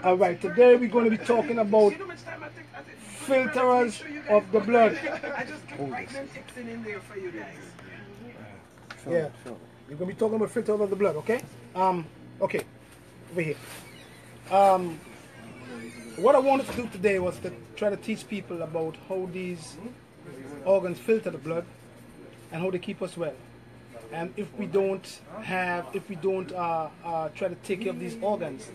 All right, today we're going to be talking about filterers of the blood. I just write them tips in there for you guys. Yeah, we're going to be talking about filterers of the blood, okay? Okay, over here. What I wanted to do today was to try to teach people about how these organs filter the blood and how they keep us well. And if we don't try to take care of these organs,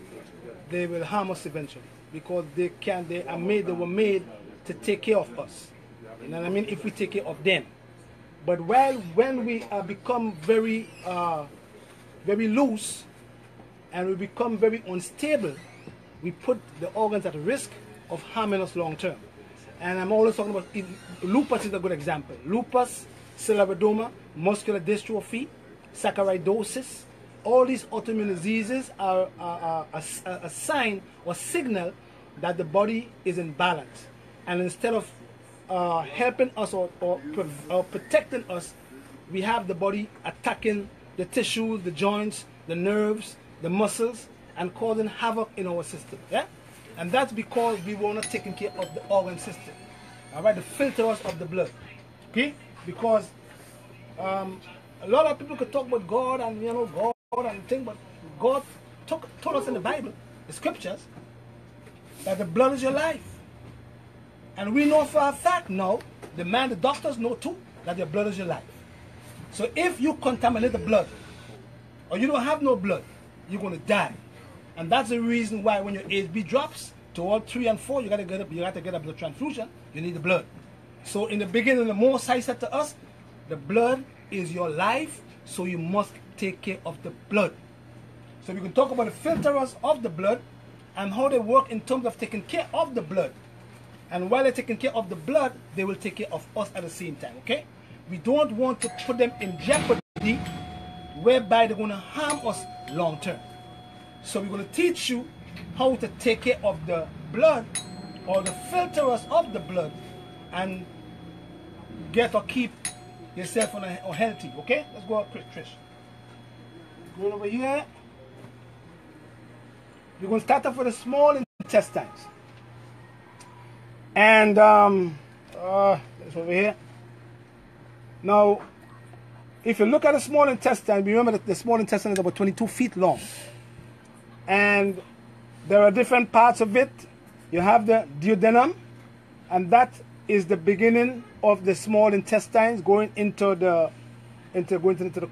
they will harm us eventually, because they were made to take care of us. You know what I mean? If we take care of them. But when we become very loose and we become very unstable, we put the organs at risk of harming us long term. And I'm always talking about lupus is a good example. Lupus, scleroderma, muscular dystrophy, saccharidosis, all these autoimmune diseases are a sign or signal that the body is in balance. And instead of helping us or protecting us, we have the body attacking the tissues, the joints, the nerves, the muscles, and causing havoc in our system. Yeah? And that's because we were not taking care of the organ system. All right, the filters of the blood. Okay? Because a lot of people could talk about God and God and things, but God told us in the Bible, the scriptures, that the blood is your life. And we know for a fact now, the doctors know too, that your blood is your life. So if you contaminate the blood, or you don't have no blood, you're going to die. And that's the reason why when your HB drops toward 3 and 4, you got to get a blood transfusion. You need the blood. So in the beginning, the Most High said to us, the blood is your life, so you must take care of the blood. So we can talk about the filterers of the blood and how they work in terms of taking care of the blood. And while they're taking care of the blood, they will take care of us at the same time, okay? We don't want to put them in jeopardy whereby they're going to harm us long term. So we're going to teach you how to take care of the blood or the filterers of the blood and get or keep yourself healthy, okay? Let's go out, Trish. Going over here. We're going to start off with the small intestines. And that's over here. Now, if you look at the small intestine, remember that the small intestine is about 22 feet long. And there are different parts of it. You have the duodenum, and that is the beginning of the small intestines going into the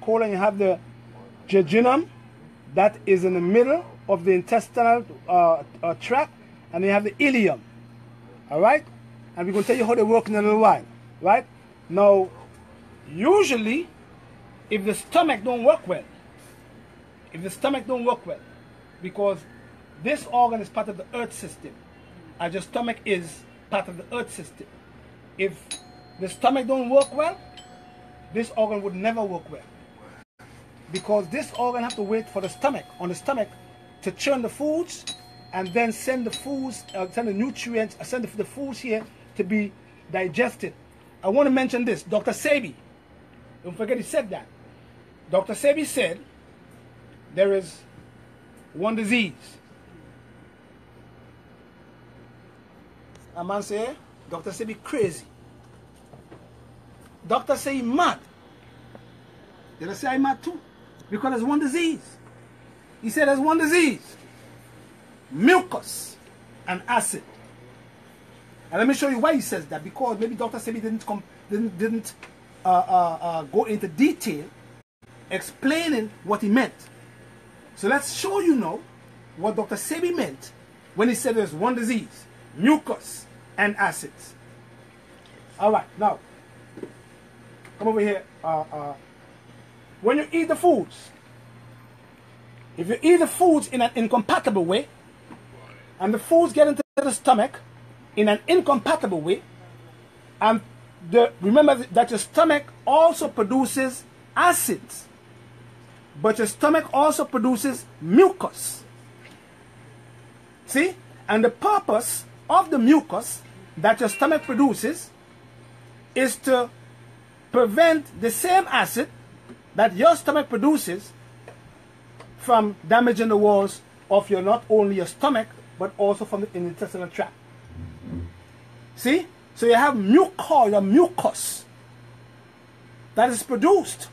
colon. You have the jejunum, that is in the middle of the intestinal tract, and you have the ileum. All right, and we're going to tell you how they work in a little while. Right now, usually, if the stomach don't work well, because this organ is part of the earth system, and your stomach is part of the earth system. If the stomach don't work well, this organ would never work well, because this organ have to wait for the stomach to churn the foods and then send the foods, send the nutrients, send the foods here to be digested. I want to mention this. Dr. Sebi, don't forget he said that. Dr. Sebi said there is one disease. A man say, Dr. Sebi crazy. Doctor say he mad. Did I say I'm mad too? Because there's one disease. He said there's one disease. Mucus and acid. And let me show you why he says that. Because maybe Dr. Sebi didn't go into detail explaining what he meant. So let's show you now what Dr. Sebi meant when he said there's one disease, mucus and acids. All right, now come over here. When you eat the foods, if you eat the foods in an incompatible way, and the foods get into the stomach in an incompatible way, and remember that your stomach also produces acids, but your stomach also produces mucus. See? And the purpose of the mucus that your stomach produces is to prevent the same acid that your stomach produces from damaging the walls of not only your stomach, but also from the intestinal tract. See? So you have mucoid or mucus that is produced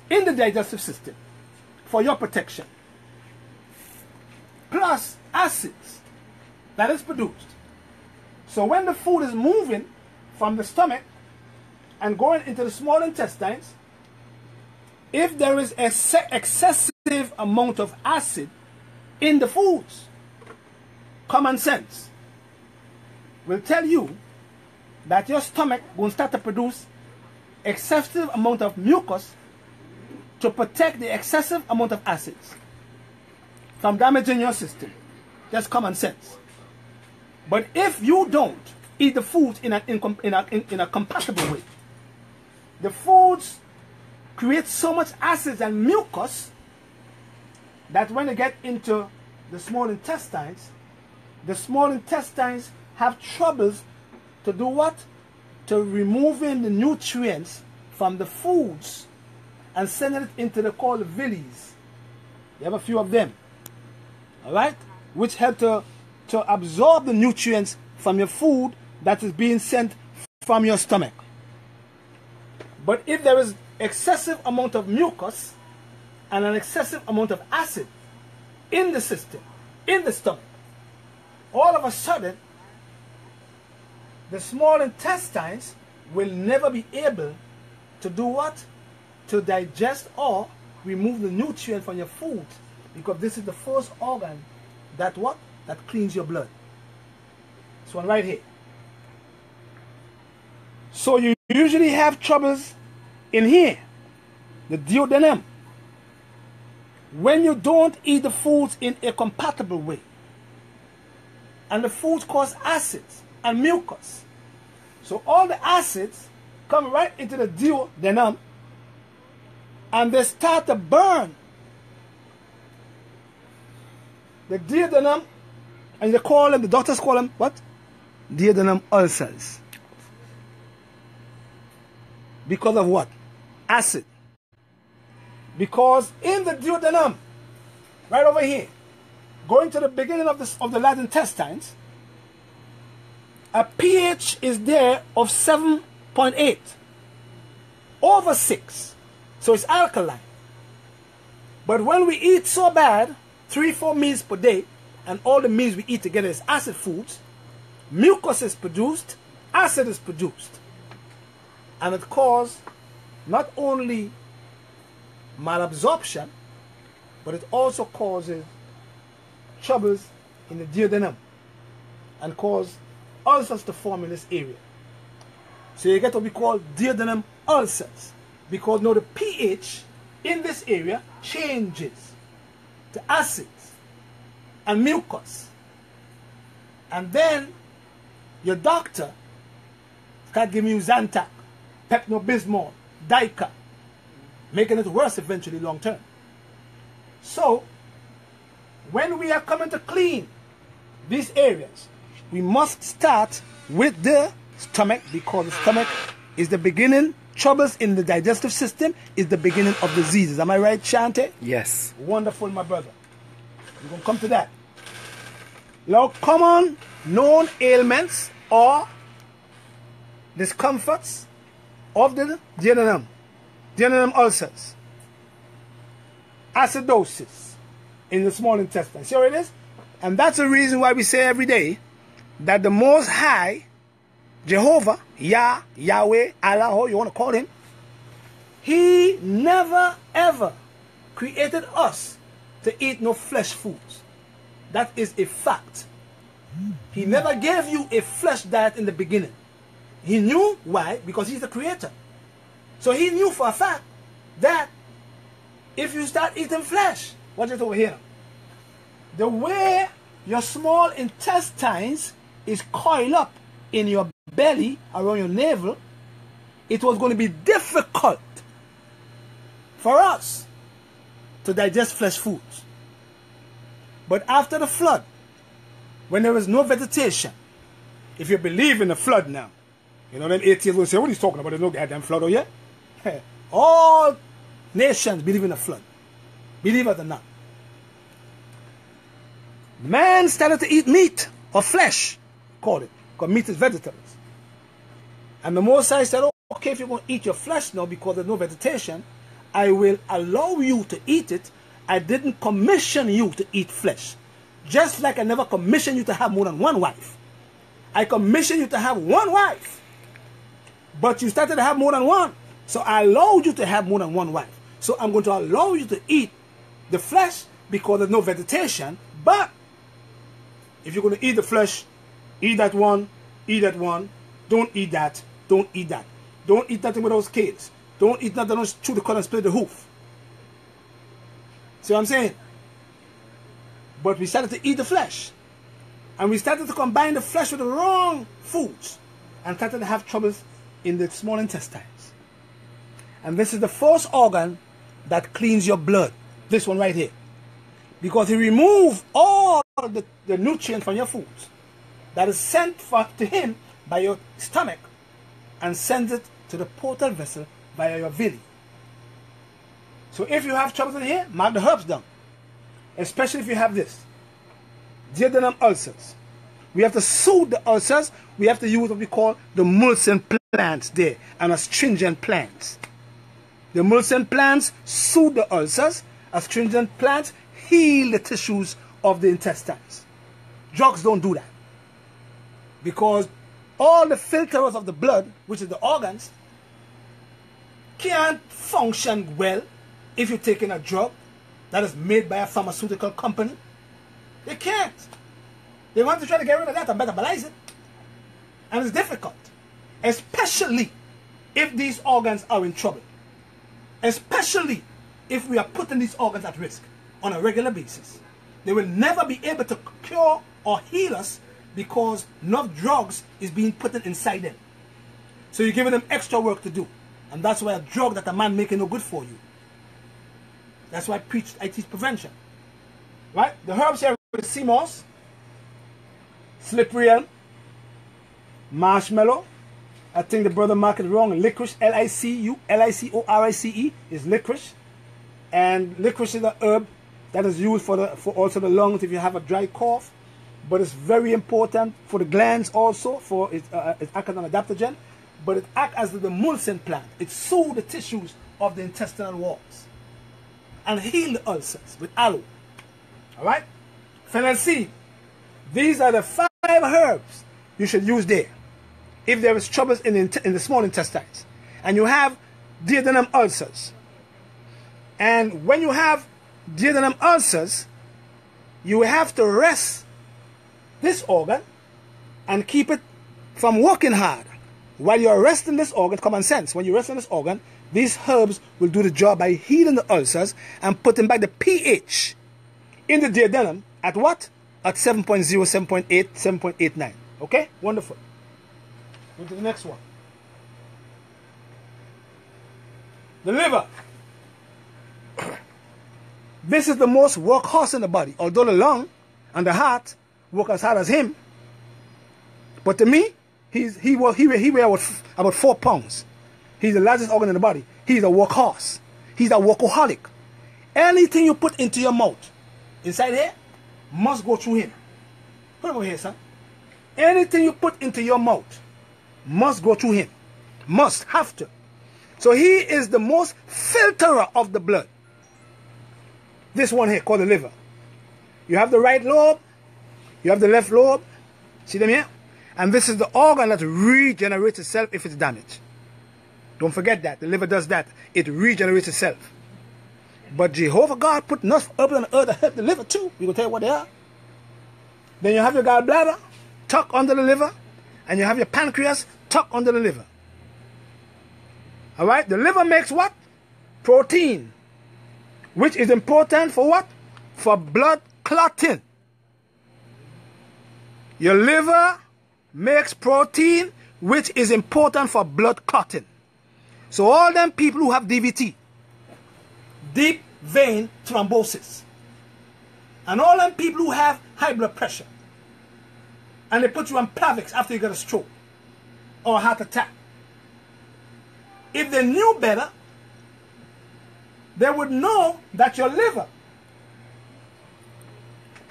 in the digestive system for your protection, plus acids that is produced. So when the food is moving from the stomach and going into the small intestines, if there is an excessive amount of acid in the foods, common sense will tell you that your stomach will start to produce excessive amount of mucus to protect the excessive amount of acids from damaging your system. That's common sense. But if you don't eat the foods in a compatible way, the foods create so much acids and mucus that when they get into the small intestines have troubles to do what? To removing the nutrients from the foods and sending it into the called villi. You have a few of them, all right, which help to absorb the nutrients from your food that is being sent from your stomach. But if there is excessive amount of mucus and an excessive amount of acid in the system, in the stomach, all of a sudden the small intestines will never be able to do what? To digest or remove the nutrient from your food, because this is the first organ that what? That cleans your blood. This one right here. So you usually have troubles in here, the duodenum, when you don't eat the foods in a compatible way. And the foods cause acids and mucus. So all the acids come right into the duodenum and they start to burn the duodenum, and they call them, the doctors call them what? Duodenum ulcers. Because of what? Acid. Because in the duodenum, right over here, going to the beginning of the large intestines, a pH is there of 7.8 over 6. So it's alkaline. But when we eat so bad, 3-4 meals per day, and all the meals we eat together is acid foods, mucus is produced, acid is produced. And it causes not only malabsorption, but it also causes troubles in the duodenum and cause ulcers to form in this area. So you get what we call duodenum ulcers, because now the pH in this area changes to acids and mucus. And then your doctor start giving you Zantac, Pepto-Bismol, Dica, making it worse eventually long term. So when we are coming to clean these areas, we must start with the stomach, because the stomach is the beginning. Troubles in the digestive system is the beginning of diseases. Am I right, Shante? Yes. Wonderful, my brother. We're going to come to that. Now, common known ailments or discomforts of the duodenum ulcers, acidosis in the small intestine. See how it is? And that's the reason why we say every day that the Most High, Jehovah, Yahweh, Allah, how you want to call him, he never ever created us to eat no flesh foods. That is a fact. He never gave you a flesh diet in the beginning. He knew why? Because he's the creator. So he knew for a fact that if you start eating flesh, watch it over here. The way your small intestines is coiled up in your belly, around your navel, it was going to be difficult for us to digest flesh foods. But after the flood, when there was no vegetation, if you believe in the flood now, you know, them atheists will say, what are you talking about? There's no goddamn flood, oh yeah? All nations believe in the flood. Believe it or not. Man started to eat meat or flesh, call it, because meat is vegetables. And the Most High said, okay, if you're going to eat your flesh now because there's no vegetation, I will allow you to eat it. I didn't commission you to eat flesh. Just like I never commissioned you to have more than one wife. I commissioned you to have one wife. But you started to have more than one. So I allowed you to have more than one wife. So I'm going to allow you to eat the flesh because there's no vegetation. But if you're going to eat the flesh, eat that one, eat that one. Don't eat that. Don't eat that. Don't eat nothing with those kids. Don't eat nothing that don't chew the cut and split the hoof. See what I'm saying? But we started to eat the flesh. And we started to combine the flesh with the wrong foods. And started to have troubles in the small intestines. And this is the first organ that cleans your blood. This one right here. Because he removed all the nutrients from your foods that is sent to him by your stomach and sends it to the portal vessel via your villi. So if you have troubles in here, mark the herbs down. Especially if you have this. Duodenum ulcers. We have to soothe the ulcers. We have to use what we call the Mulson plants there and astringent plants. The Mulson plants soothe the ulcers. Astringent plants heal the tissues of the intestines. Drugs don't do that. Because all the filterers of the blood, which is the organs, can't function well if you're taking a drug that is made by a pharmaceutical company. They can't. They want to try to get rid of that and metabolize it. And it's difficult. Especially if these organs are in trouble. Especially if we are putting these organs at risk on a regular basis. They will never be able to cure or heal us because enough drugs is being put inside them. So you're giving them extra work to do. And that's why a drug that a man making no good for you. That's why I teach prevention. Right? The herbs here with sea moss, slippery elm, marshmallow. I think the brother marked it wrong. Licorice, L-I-C-O-R-I-C-E is licorice. And licorice is a herb that is used for also the lungs if you have a dry cough. But it's very important for the glands also. For it acts as an adaptogen. But it acts as the Mulson plant. It soothes the tissues of the intestinal walls. And heal the ulcers with aloe. Alright? Fennel seed. These are the 5 herbs you should use there. If there is troubles in the small intestines. And you have duodenum ulcers. And when you have duodenum ulcers, you have to rest this organ and keep it from working hard. While you're resting this organ, common sense, when you rest in this organ, these herbs will do the job by healing the ulcers and putting back the pH in the duodenum at what? At 7.0, 7.8, 7.89. Okay? Wonderful. Go to the next one. The liver. This is the most workhorse in the body. Although the lung and the heart work as hard as him. But to me, he weighs about 4 pounds. He's the largest organ in the body. He's a workhorse. He's a workaholic. Anything you put into your mouth, inside here, must go through him. Put it over here, son. Anything you put into your mouth must go through him. Must, have to. So he is the most filterer of the blood. This one here called the liver. You have the right lobe. You have the left lobe. See them here? And this is the organ that regenerates itself if it's damaged. Don't forget that. The liver does that. It regenerates itself. But Jehovah God put enough herbs on the earth to help the liver too. We're going to tell you what they are. Then you have your gallbladder tucked under the liver. And you have your pancreas tucked under the liver. Alright? The liver makes what? Protein. Which is important for what? For blood clotting. Your liver makes protein which is important for blood clotting. So all them people who have DVT, deep vein thrombosis, and all them people who have high blood pressure, and they put you on Plavix after you get a stroke or a heart attack, if they knew better, they would know that your liver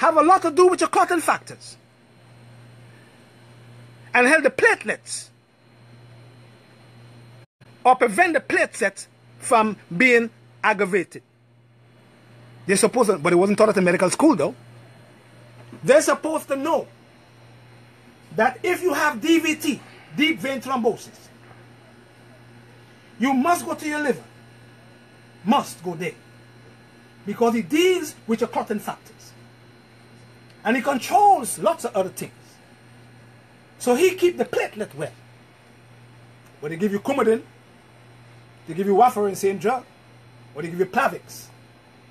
have a lot to do with your clotting factors and help the platelets or prevent the platelets from being aggravated. They're supposed to, but it wasn't taught at the medical school though. They're supposed to know that if you have DVT, deep vein thrombosis, you must go to your liver. Must go there. Because it deals with your clotting factors. And it controls lots of other things. So he keep the platelet well. But they give you Coumadin, they give you warfarin, same drug, or they give you Plavix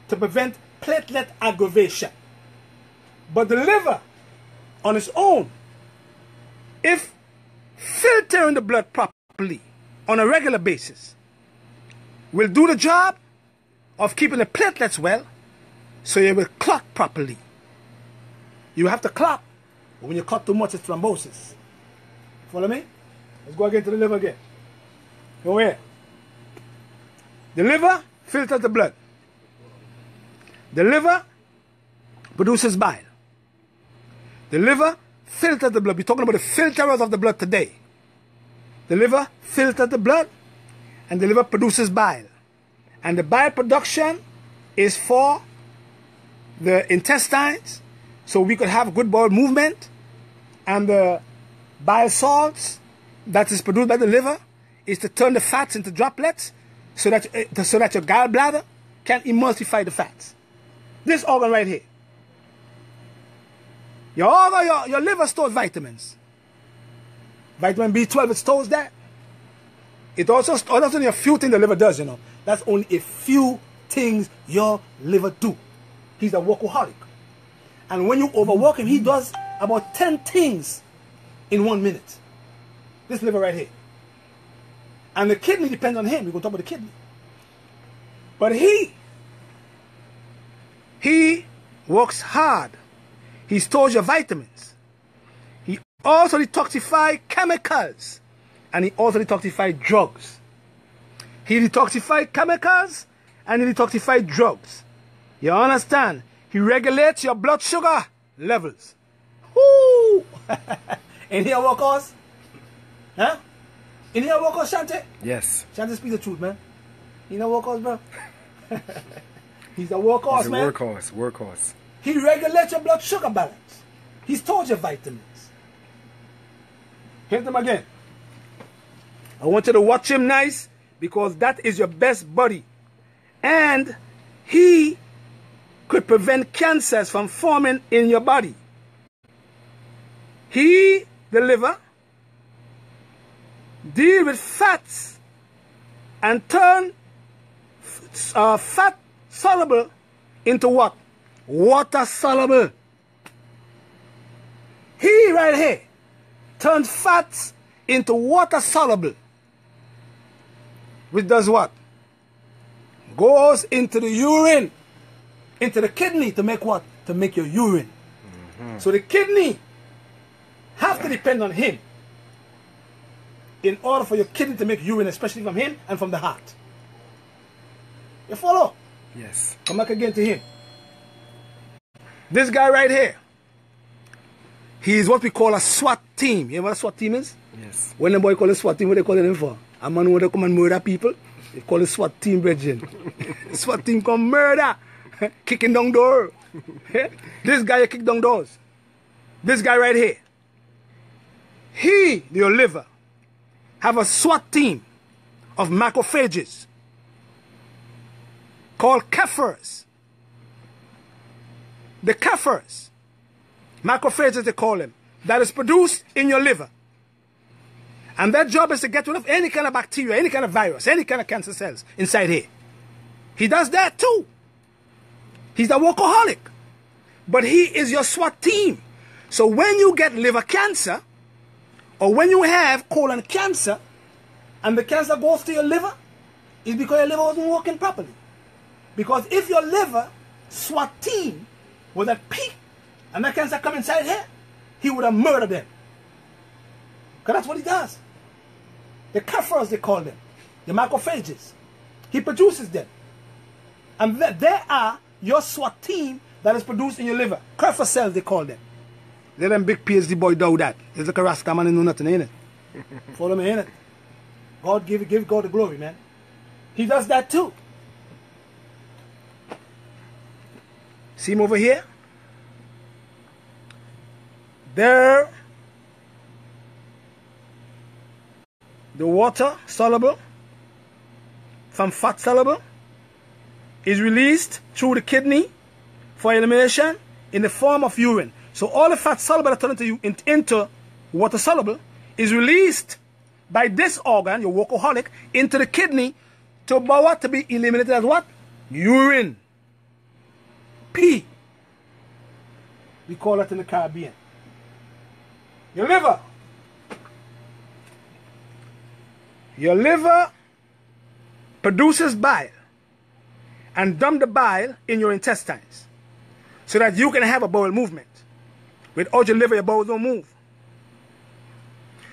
to prevent platelet aggravation. But the liver, on its own, if filtering the blood properly on a regular basis, will do the job of keeping the platelets well, so you will clot properly. You have to clot, but when you clot too much, it's thrombosis. Follow me? Let's go again to the liver again. Go here. The liver filters the blood. The liver produces bile. The liver filters the blood. We're talking about the filterers of the blood today. The liver filters the blood, and the liver produces bile. And the bile production is for the intestines, so we could have good bowel movement. And the bile salts that is produced by the liver is to turn the fats into droplets so that your gallbladder can emulsify the fats. This organ right here. Your liver stores vitamins. Vitamin B12, it stores that. It also, that's only a few things the liver does, you know. That's only a few things your liver do. He's a workaholic. And when you overwork him, he does about 10 things in 1 minute. This liver right here. And the kidney depends on him. We're going to talk about the kidney. But he works hard. He stores your vitamins. He also detoxifies chemicals. And he also detoxifies drugs. He detoxifies chemicals and he detoxifies drugs. You understand? He regulates your blood sugar levels. Woo! In here, workers? Huh? In here, workers, Shante? Yes. Shante, speak the truth, man. You know workers, bro? He's a workhorse, man. He's a workhorse. He regulates your blood sugar balance. He stores your vitamins. Hit them again. I want you to watch him nice, because that is your best buddy. And he could prevent cancers from forming in your body. He, the liver, deal with fats and turn fat soluble into what? Water soluble. He right here turns fats into water soluble. Which does what? Goes into the urine, into the kidney to make what? To make your urine. So the kidney have to depend on him in order for your kidney to make urine, especially from him and from the heart. You follow? Yes. Come back again to him. This guy right here, he is what we call a SWAT team. You know what a SWAT team is? Yes. When the boy call a SWAT team, what they call it for? A man who they come and murder people, they call it SWAT team, brethren. SWAT team come murder, kicking down door. This guy kick down doors. This guy right here, he, your liver, have a SWAT team of macrophages called Kephers. The Kephers, macrophages they call them, that is produced in your liver. And their job is to get rid of any kind of bacteria, any kind of virus, any kind of cancer cells inside here. He does that too. He's a workaholic. But he is your SWAT team. So when you get liver cancer, or when you have colon cancer, and the cancer goes to your liver, it's because your liver wasn't working properly. Because if your liver SWAT team was at peak, and that cancer come inside here, he would have murdered them. Because that's what he does. The Kephers, they call them. The macrophages. He produces them. And they are your SWAT team that is produced in your liver. Kerfer cells, they call them. Let them big PhD boy do that. It's like a Rasta man and know nothing, ain't it? Follow me, ain't it? God give God the glory, man. He does that too. See him over here? There, the water soluble from fat soluble is released through the kidney for elimination in the form of urine. So all the fat soluble that turn into water soluble is released by this organ, your workaholic, into the kidney to be eliminated as what? Urine. Pee. We call that in the Caribbean. Your liver. Your liver produces bile and dump the bile in your intestines so that you can have a bowel movement. Without your liver, your bowels don't move.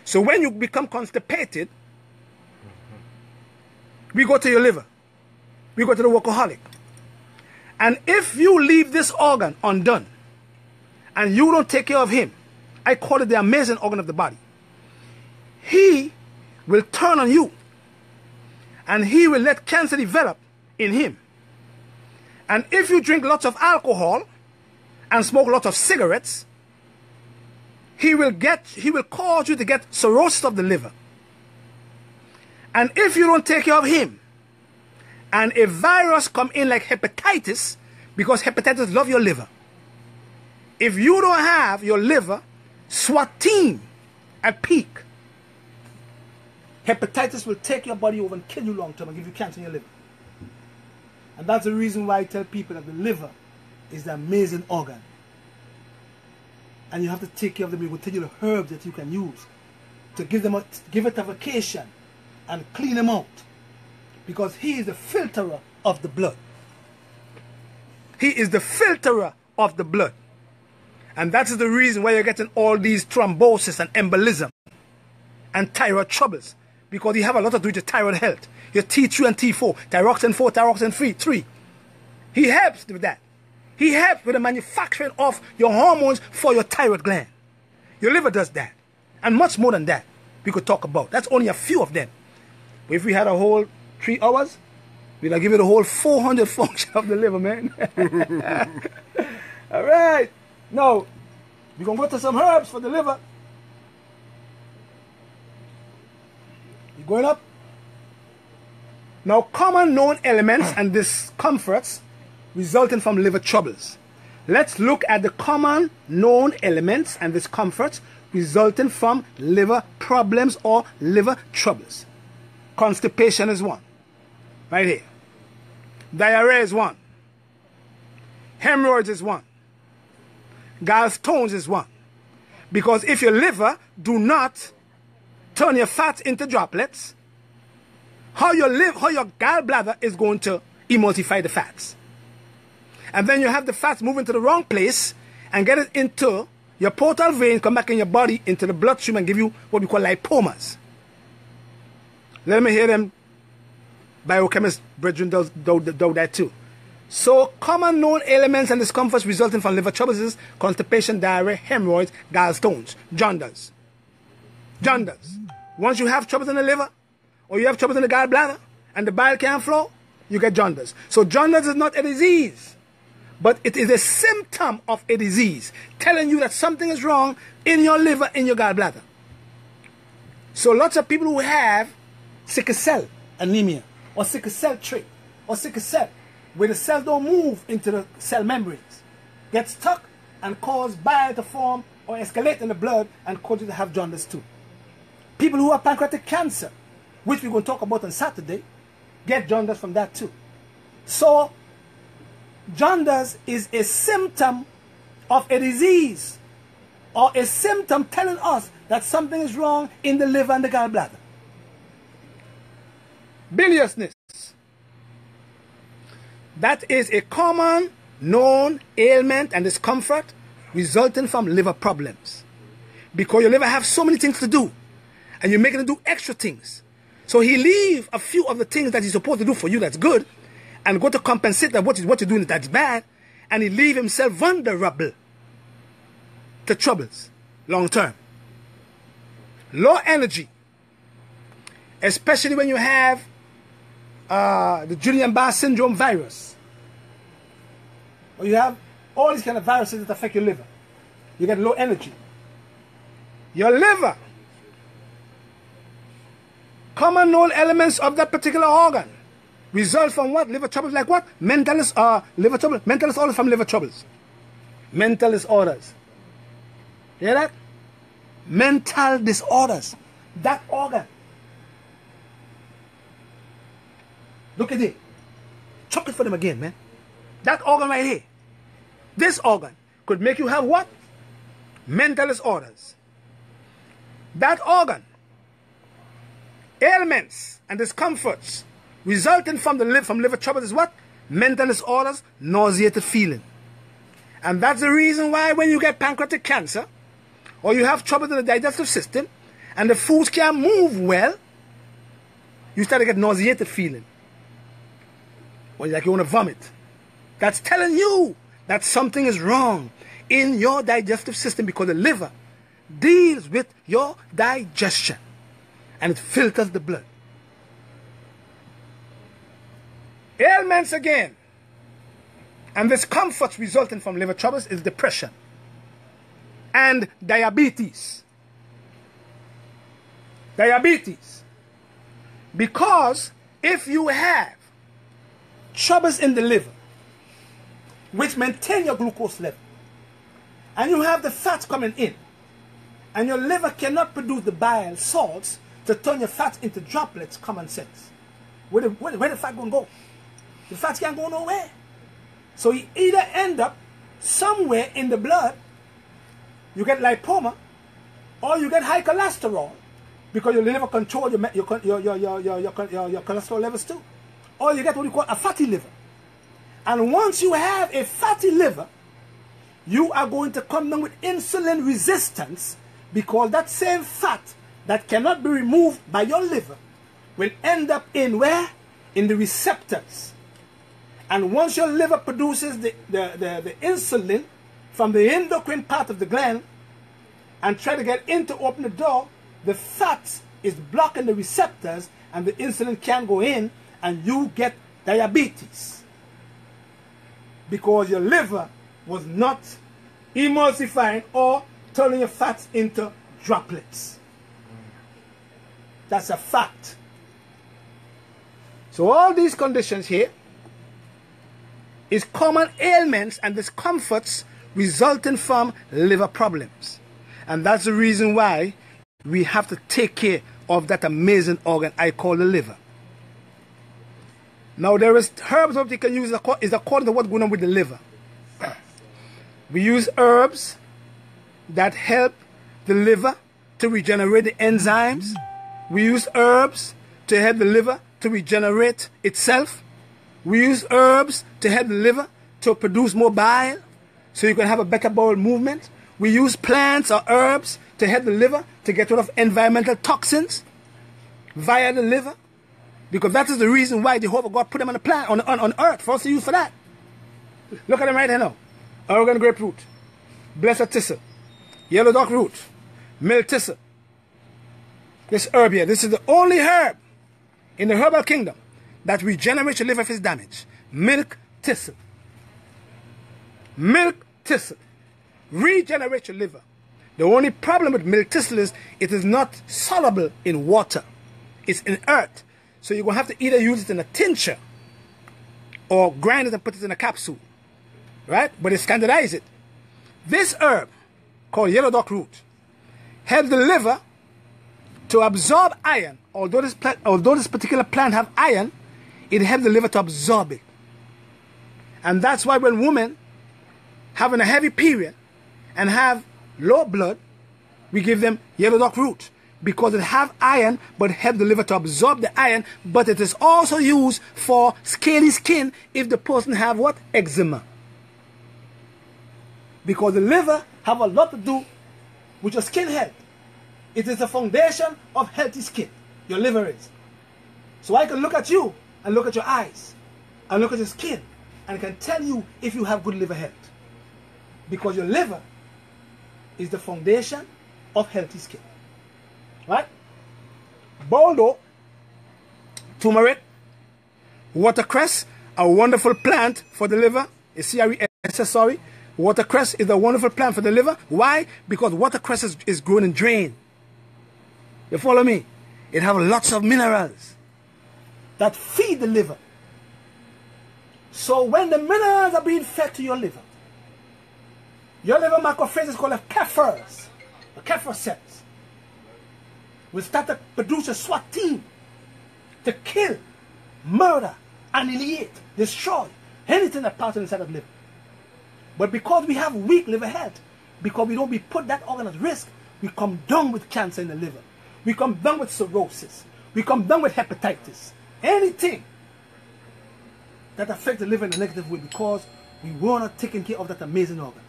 So when you become constipated, we go to your liver. We go to the workaholic. And if you leave this organ undone and you don't take care of him, I call it the amazing organ of the body, he will turn on you and he will let cancer develop in him. And if you drink lots of alcohol and smoke lots of cigarettes, he will cause you to get cirrhosis of the liver. And if you don't take care of him, and a virus come in like hepatitis, because hepatitis love your liver. If you don't have your liver SWAT team at peak, hepatitis will take your body over and kill you long term and give you cancer in your liver. And that's the reason why I tell people that the liver is the amazing organ. And you have to take care of them. We will tell you the herbs that you can use to give it a vacation and clean them out. Because he is the filterer of the blood. He is the filterer of the blood. And that is the reason why you're getting all these thrombosis and embolism and thyroid troubles. Because you have a lot to do with your thyroid health. Your T3 and T4, thyroxine 4, thyroxine 3. He helps with that. He helps with the manufacturing of your hormones for your thyroid gland. Your liver does that. And much more than that we could talk about. That's only a few of them. But if we had a whole 3 hours, we'd give it a whole 400 functions of the liver, man. All right. Now, we're going to go to some herbs for the liver. You going up? Now, common known elements and discomforts resulting from liver troubles. Let's look at the common known elements and discomforts resulting from liver problems or liver troubles. Constipation is one. Right here. Diarrhea is one. Hemorrhoids is one. Gallstones is one. Because if your liver do not turn your fats into droplets, how your gallbladder is going to emulsify the fats. And then you have the fats moving to the wrong place and get it into your portal vein, come back in your body, into the bloodstream and give you what we call lipomas. Let me hear them biochemist brethren do that too. So common known ailments and discomforts resulting from liver troubles is constipation, diarrhea, hemorrhoids, gallstones, jaundice. Jaundice. Once you have troubles in the liver, or you have troubles in the gallbladder, and the bile can't flow, you get jaundice. So jaundice is not a disease, but it is a symptom of a disease, telling you that something is wrong in your liver, in your gallbladder. So lots of people who have sickle cell anemia, or sickle cell trait, or sickle cell, where the cells don't move into the cell membranes, get stuck and cause bile to form or escalate in the blood and cause you to have jaundice too. People who have pancreatic cancer, which we're going to talk about on Saturday, get jaundice from that too. So, jaundice is a symptom of a disease, or a symptom telling us that something is wrong in the liver and the gallbladder. Biliousness. That is a common known ailment and discomfort resulting from liver problems. Because your liver has so many things to do, and you're making it do extra things. So he leave a few of the things that he's supposed to do for you that's good, and go to compensate that what you're doing that's bad, and he leave himself vulnerable to troubles long term. Low energy, especially when you have the Guillain-Barré syndrome virus, or you have all these kind of viruses that affect your liver. You get low energy. Your liver, common known elements of that particular organ, result from what? Liver troubles like what? Mental liver trouble. Mental disorders from liver troubles. Mental disorders. Hear that? Mental disorders. That organ. Look at it. Chuck it for them again, man. That organ right here. This organ could make you have what? Mental disorders. That organ, ailments and discomforts resulting from liver trouble is what? Mental disorders, nauseated feeling. And that's the reason why when you get pancreatic cancer, or you have trouble in the digestive system, and the foods can't move well, you start to get nauseated feeling. Or like you want to vomit. That's telling you that something is wrong in your digestive system, because the liver deals with your digestion and it filters the blood. Ailments again and discomforts resulting from liver troubles is depression and diabetes. Diabetes. Because if you have troubles in the liver which maintain your glucose level, and you have the fats coming in, and your liver cannot produce the bile salts to turn your fats into droplets, common sense. Where the fat going to go? The fats can't go nowhere. So you either end up somewhere in the blood, you get lipoma, or you get high cholesterol, because your liver controls your cholesterol levels too. Or you get what you call a fatty liver. And once you have a fatty liver, you are going to come down with insulin resistance, because that same fat that cannot be removed by your liver will end up in where? In the receptors. And once your liver produces the insulin from the endocrine part of the gland and try to get in to open the door, the fat is blocking the receptors and the insulin can't go in, and you get diabetes. Because your liver was not emulsifying or turning your fats into droplets. That's a fact. So all these conditions here is common ailments and discomforts resulting from liver problems. And that's the reason why we have to take care of that amazing organ I call the liver. Now there is herbs that you can use is according to what's going on with the liver. We use herbs that help the liver to regenerate the enzymes. We use herbs to help the liver to regenerate itself. We use herbs to help the liver to produce more bile, so you can have a better bowel movement. We use plants or herbs to help the liver to get rid of environmental toxins via the liver, because that is the reason why Jehovah God put them on the planet, on earth, for us to use for that. Look at them right here now. Oregon grapefruit, blessed thistle, yellow dock root, milk thistle. This herb here, this is the only herb in the herbal kingdom that regenerates your liver if it's damaged. Milk thistle. Milk thistle regenerates your liver. The only problem with milk thistle is it is not soluble in water. It's in earth. So you're going to have to either use it in a tincture or grind it and put it in a capsule. Right? But they standardize it. This herb, called yellow dock root, helps the liver to absorb iron. Although this particular plant have iron, it helps the liver to absorb it. And that's why when women having a heavy period and have low blood, we give them yellow dock root, because it have iron but help the liver to absorb the iron. But it is also used for scaly skin if the person have what? Eczema. Because the liver have a lot to do with your skin health. It is the foundation of healthy skin. Your liver is. So I can look at you and look at your eyes and look at your skin and can tell you if you have good liver health. Because your liver is the foundation of healthy skin. Right? Boldo, turmeric, watercress, a wonderful plant for the liver. C-R-E-S-S, sorry. Watercress is a wonderful plant for the liver. Why? Because watercress is grown in drain. You follow me? It has lots of minerals that feed the liver. So when the minerals are being fed to your liver macrophages called the kephers, the kepher cells, will start to produce a SWAT team to kill, murder, annihilate, destroy anything that passes inside of the liver. But because we have weak liver health, because we put that organ at risk, we come down with cancer in the liver. We come down with cirrhosis. We come down with hepatitis. Anything that affects the liver in a negative way because we were not taking care of that amazing organ.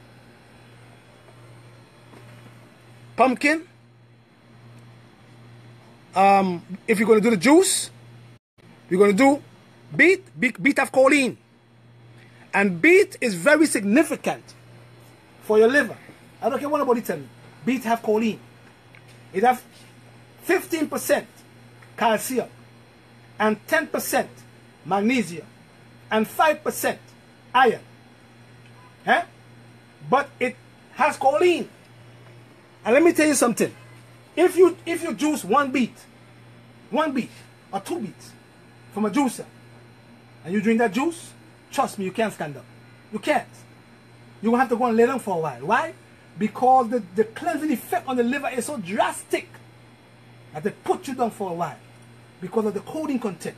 Pumpkin. If you're going to do the juice, you're going to do beet. Beet have choline. And beet is very significant for your liver. I don't care what anybody tell me. Beet have choline. It have 15% calcium and 10% magnesium and 5% iron. Eh? But it has choline. And let me tell you something. If you juice one beet or 2 beets from a juicer and you drink that juice, trust me, you can't stand up. You can't. You're going to have to go and lay down for a while. Why? Because the cleansing effect on the liver is so drastic that they put you down for a while because of the codeine content.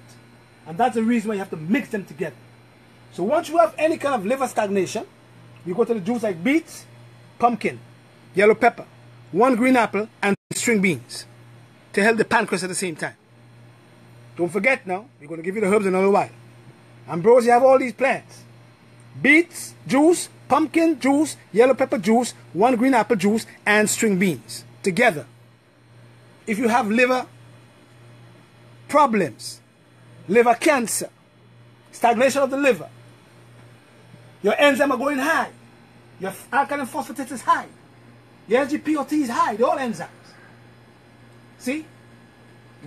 And that's the reason why you have to mix them together. So once you have any kind of liver stagnation, you go to the juice like beets, pumpkin, yellow pepper, 1 green apple, and string beans to help the pancreas at the same time. Don't forget now, we're going to give you the herbs in a little while. And bros, you have all these plants. Beets juice, pumpkin juice, yellow pepper juice, 1 green apple juice, and string beans together. If you have liver problems, liver cancer, stagnation of the liver, your enzymes are going high, your alkaline phosphatase is high, your SGPOT is high, they're all enzymes. See?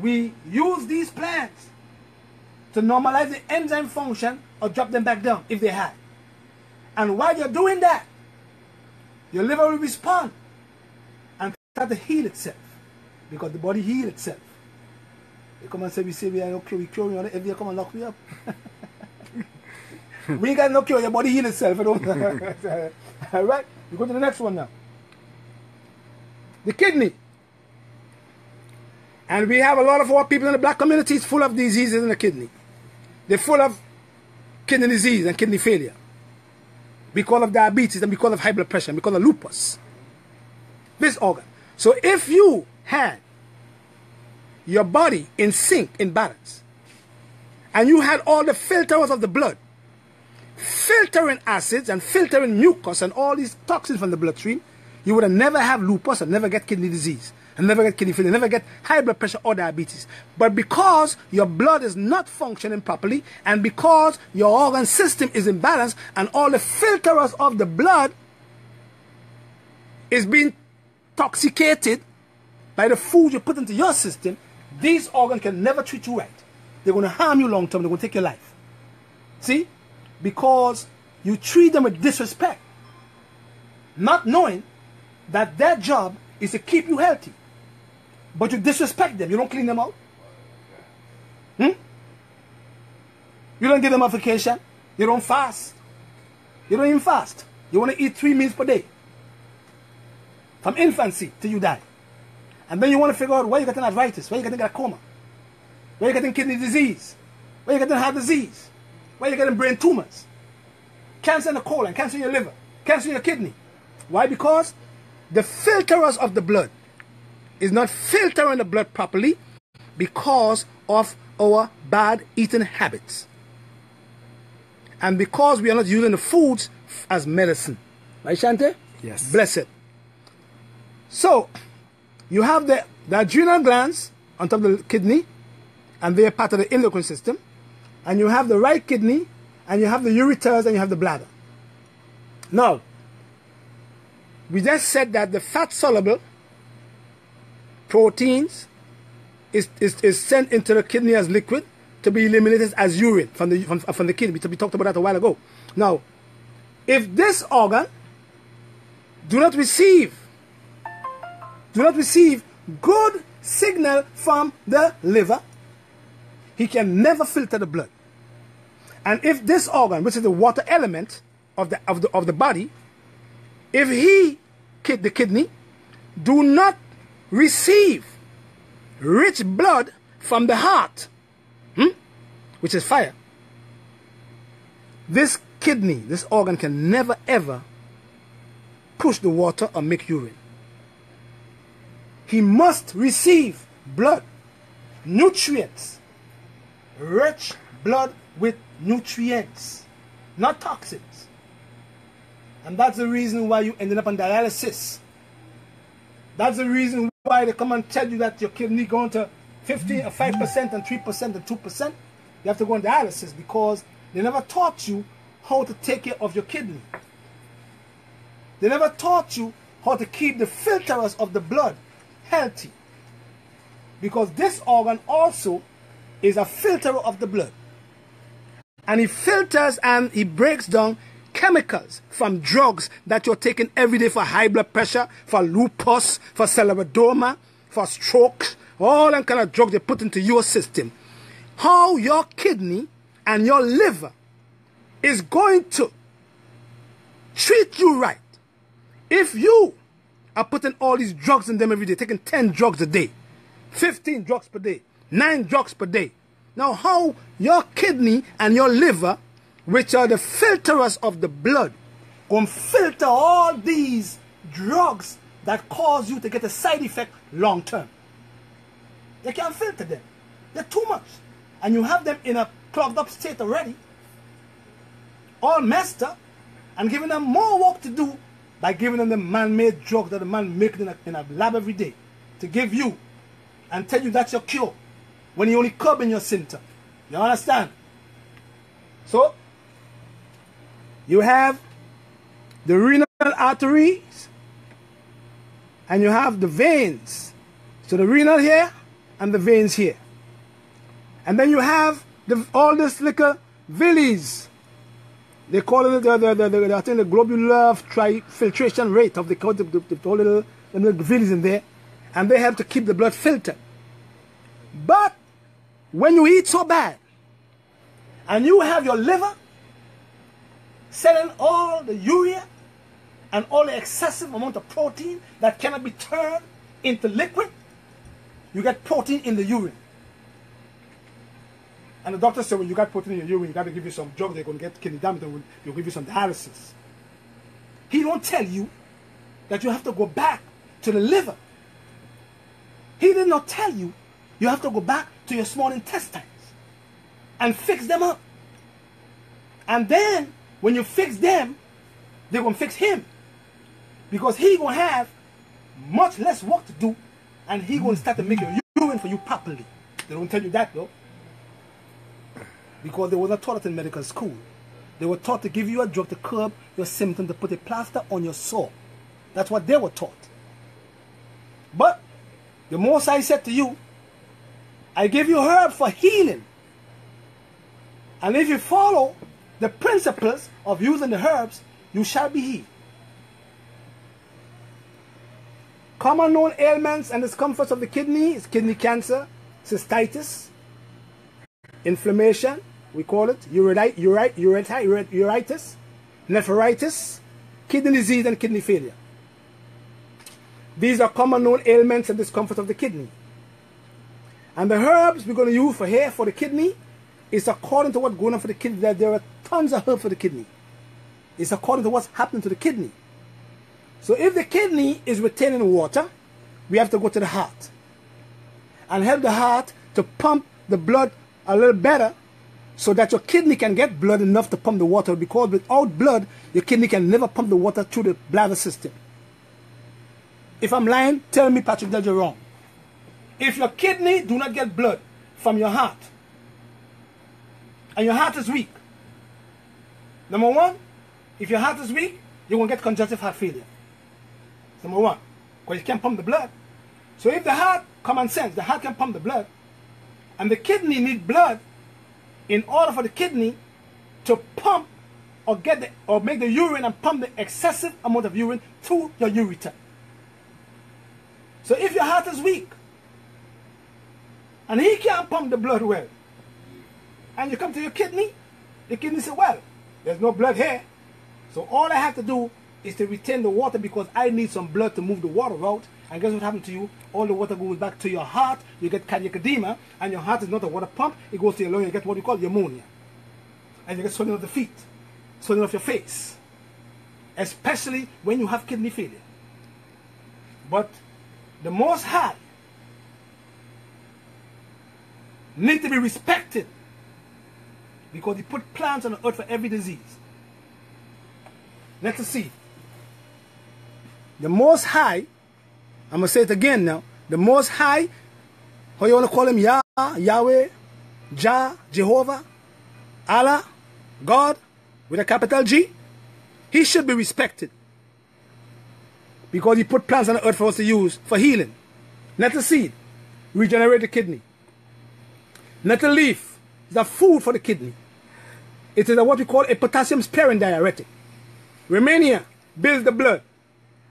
We use these plants to normalize the enzyme function or drop them back down if they're high. And while you're doing that, your liver will respond and start to heal itself. Because the body heals itself. They come and say, we are no cure, we cure you, every day come and lock me up. We ain't got no cure, your body heals itself. Alright, we go to the next one now. The kidney. And we have a lot of our people in the black communities full of diseases in the kidney. They're full of kidney disease and kidney failure. Because of diabetes and because of high blood pressure and because of lupus. This organ. So if you had your body in sync, in balance, and you had all the filters of the blood, filtering acids and filtering mucus and all these toxins from the bloodstream, you would have never have lupus and never get kidney disease. And never get kidney failure, never get high blood pressure or diabetes. But because your blood is not functioning properly, and because your organ system is imbalanced, and all the filters of the blood is being toxicated by the food you put into your system, these organs can never treat you right. They're going to harm you long term. They're going to take your life. See? Because you treat them with disrespect, not knowing that their job is to keep you healthy. But you disrespect them. You don't clean them out. You don't give them a vacation. You don't fast. You don't even fast. You want to eat 3 meals per day. From infancy till you die. And then you want to figure out why you're getting arthritis, why you're getting glaucoma, why you're getting kidney disease, why you're getting heart disease, why you're getting brain tumors, cancer in the colon, cancer in your liver, cancer in your kidney. Why? Because the filters of the blood is not filtering the blood properly because of our bad eating habits. And because we are not using the foods as medicine. Right, Shante? Yes. Blessed. So, you have the adrenal glands on top of the kidney, and they are part of the endocrine system. And you have the right kidney and you have the ureters and you have the bladder. Now, we just said that the fat-soluble proteins is sent into the kidney as liquid to be eliminated as urine from the kidney. We talked about that a while ago. Now, if this organ do not receive good signal from the liver, he can never filter the blood. And if this organ, which is the water element of the body, if the kidney, do not receive rich blood from the heart, which is fire, this kidney, this organ can never ever push the water or make urine. He must receive blood, nutrients, rich blood with nutrients, not toxins. And that's the reason why you ended up on dialysis. That's the reason why they come and tell you that your kidney going to 15 or 5% and 3% and 2%. You have to go on dialysis because they never taught you how to take care of your kidney. They never taught you how to keep the filters of the blood healthy. Because this organ also is a filter of the blood. And he filters and he breaks down chemicals from drugs that you're taking every day for high blood pressure, for lupus, for scleroderma, for stroke, all that kind of drugs they put into your system. How your kidney and your liver is going to treat you right if you are putting all these drugs in them every day, taking 10 drugs a day, 15 drugs per day, 9 drugs per day. Now how your kidney and your liver, which are the filterers of the blood, going to filter all these drugs that cause you to get a side effect long term. They can't filter them. They're too much. And you have them in a clogged up state already, all messed up, and giving them more work to do by giving them the man-made drugs that the man makes in a lab every day to give you and tell you that's your cure when you only curbing your symptom. You understand? So, you have the renal arteries and you have the veins. So the renal here and the veins here. And then you have all this little villi. They call it I think the globular filtration rate of the whole little villi in there. And they help to keep the blood filtered. But when you eat so bad and you have your liver selling all the urea and all the excessive amount of protein that cannot be turned into liquid, you get protein in the urine. And the doctor said, when you got protein in your urine, you got to give you some drug, they're going to get kidney damage, they'll give you some dialysis. He don't tell you that you have to go back to the liver. He did not tell you you have to go back to your small intestines and fix them up. And then, when you fix them, they're going to fix him. Because he's going to have much less work to do, and he's going to start to make your urine for you properly. They don't tell you that, though. Because they were not taught it in medical school. They were taught to give you a drug to curb your symptom, to put a plaster on your sore. That's what they were taught. But the Most High said to you, I give you herb for healing. And if you follow the principles of using the herbs, you shall be healed. Common known ailments and discomforts of the kidney is kidney cancer, cystitis, inflammation, we call it, uritis, nephritis, kidney disease, and kidney failure. These are common known ailments and discomforts of the kidney. And the herbs we're going to use for here for the kidney is according to what's going on for the kidney. There are tons of herbs for the kidney. It's according to what's happening to the kidney. So if the kidney is retaining water, we have to go to the heart and help the heart to pump the blood a little better so that your kidney can get blood enough to pump the water, because without blood, your kidney can never pump the water through the bladder system. If I'm lying, tell me, Patrick, that you're wrong. If your kidney do not get blood from your heart, and your heart is weak, Number one, if your heart is weak, you're going to get congestive heart failure. Number one, because you can't pump the blood. So if the heart, common sense, the heart can pump the blood, and the kidney need blood in order for the kidney to pump or make the urine and pump the excessive amount of urine through your ureter. So if your heart is weak, and he can't pump the blood well, and you come to your kidney, the kidney says, well, there's no blood here, so all I have to do is to retain the water because I need some blood to move the water out. And guess what happened to you? All the water goes back to your heart, you get cardiac edema, and your heart is not a water pump, it goes to your lung, you get what you call pneumonia. And you get swelling of the feet, swelling of your face, especially when you have kidney failure. But the Most High need to be respected because he put plants on the earth for every disease. Let us see. The Most High, I'm going to say it again now. The Most High, how you want to call him? Yah, Yahweh, Jah, Jehovah, Allah, God, with a capital G. He should be respected because he put plants on the earth for us to use for healing. Nettle seed, regenerate the kidney. Nettle leaf is a food for the kidney. It is what we call a potassium-sparing diuretic. Romania builds the blood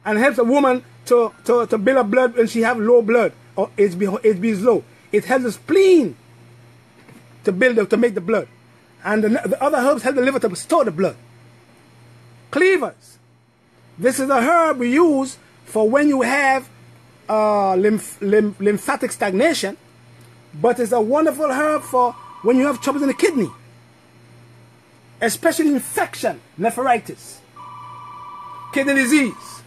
and helps a woman to build up blood when she have low blood or HB is low. It helps the spleen to make the blood. And the other herbs help the liver to store the blood. Cleavers. This is a herb we use for when you have lymphatic stagnation, but it's a wonderful herb for when you have troubles in the kidney, especially infection, nephritis, kidney disease,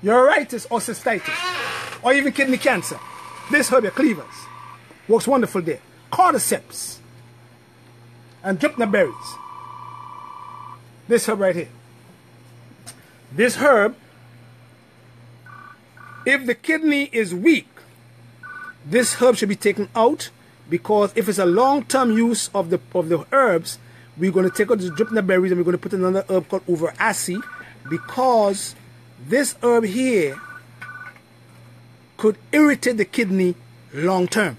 uritis or cystitis, or even kidney cancer. This herb, cleavers, works wonderful there. Cordyceps and jupna berries. This herb right here. This herb, if the kidney is weak, this herb should be taken out, because if it's a long-term use of the herbs, we're going to take out the jupna berries and we're going to put another herb called uveraceae, because this herb here could irritate the kidney long-term.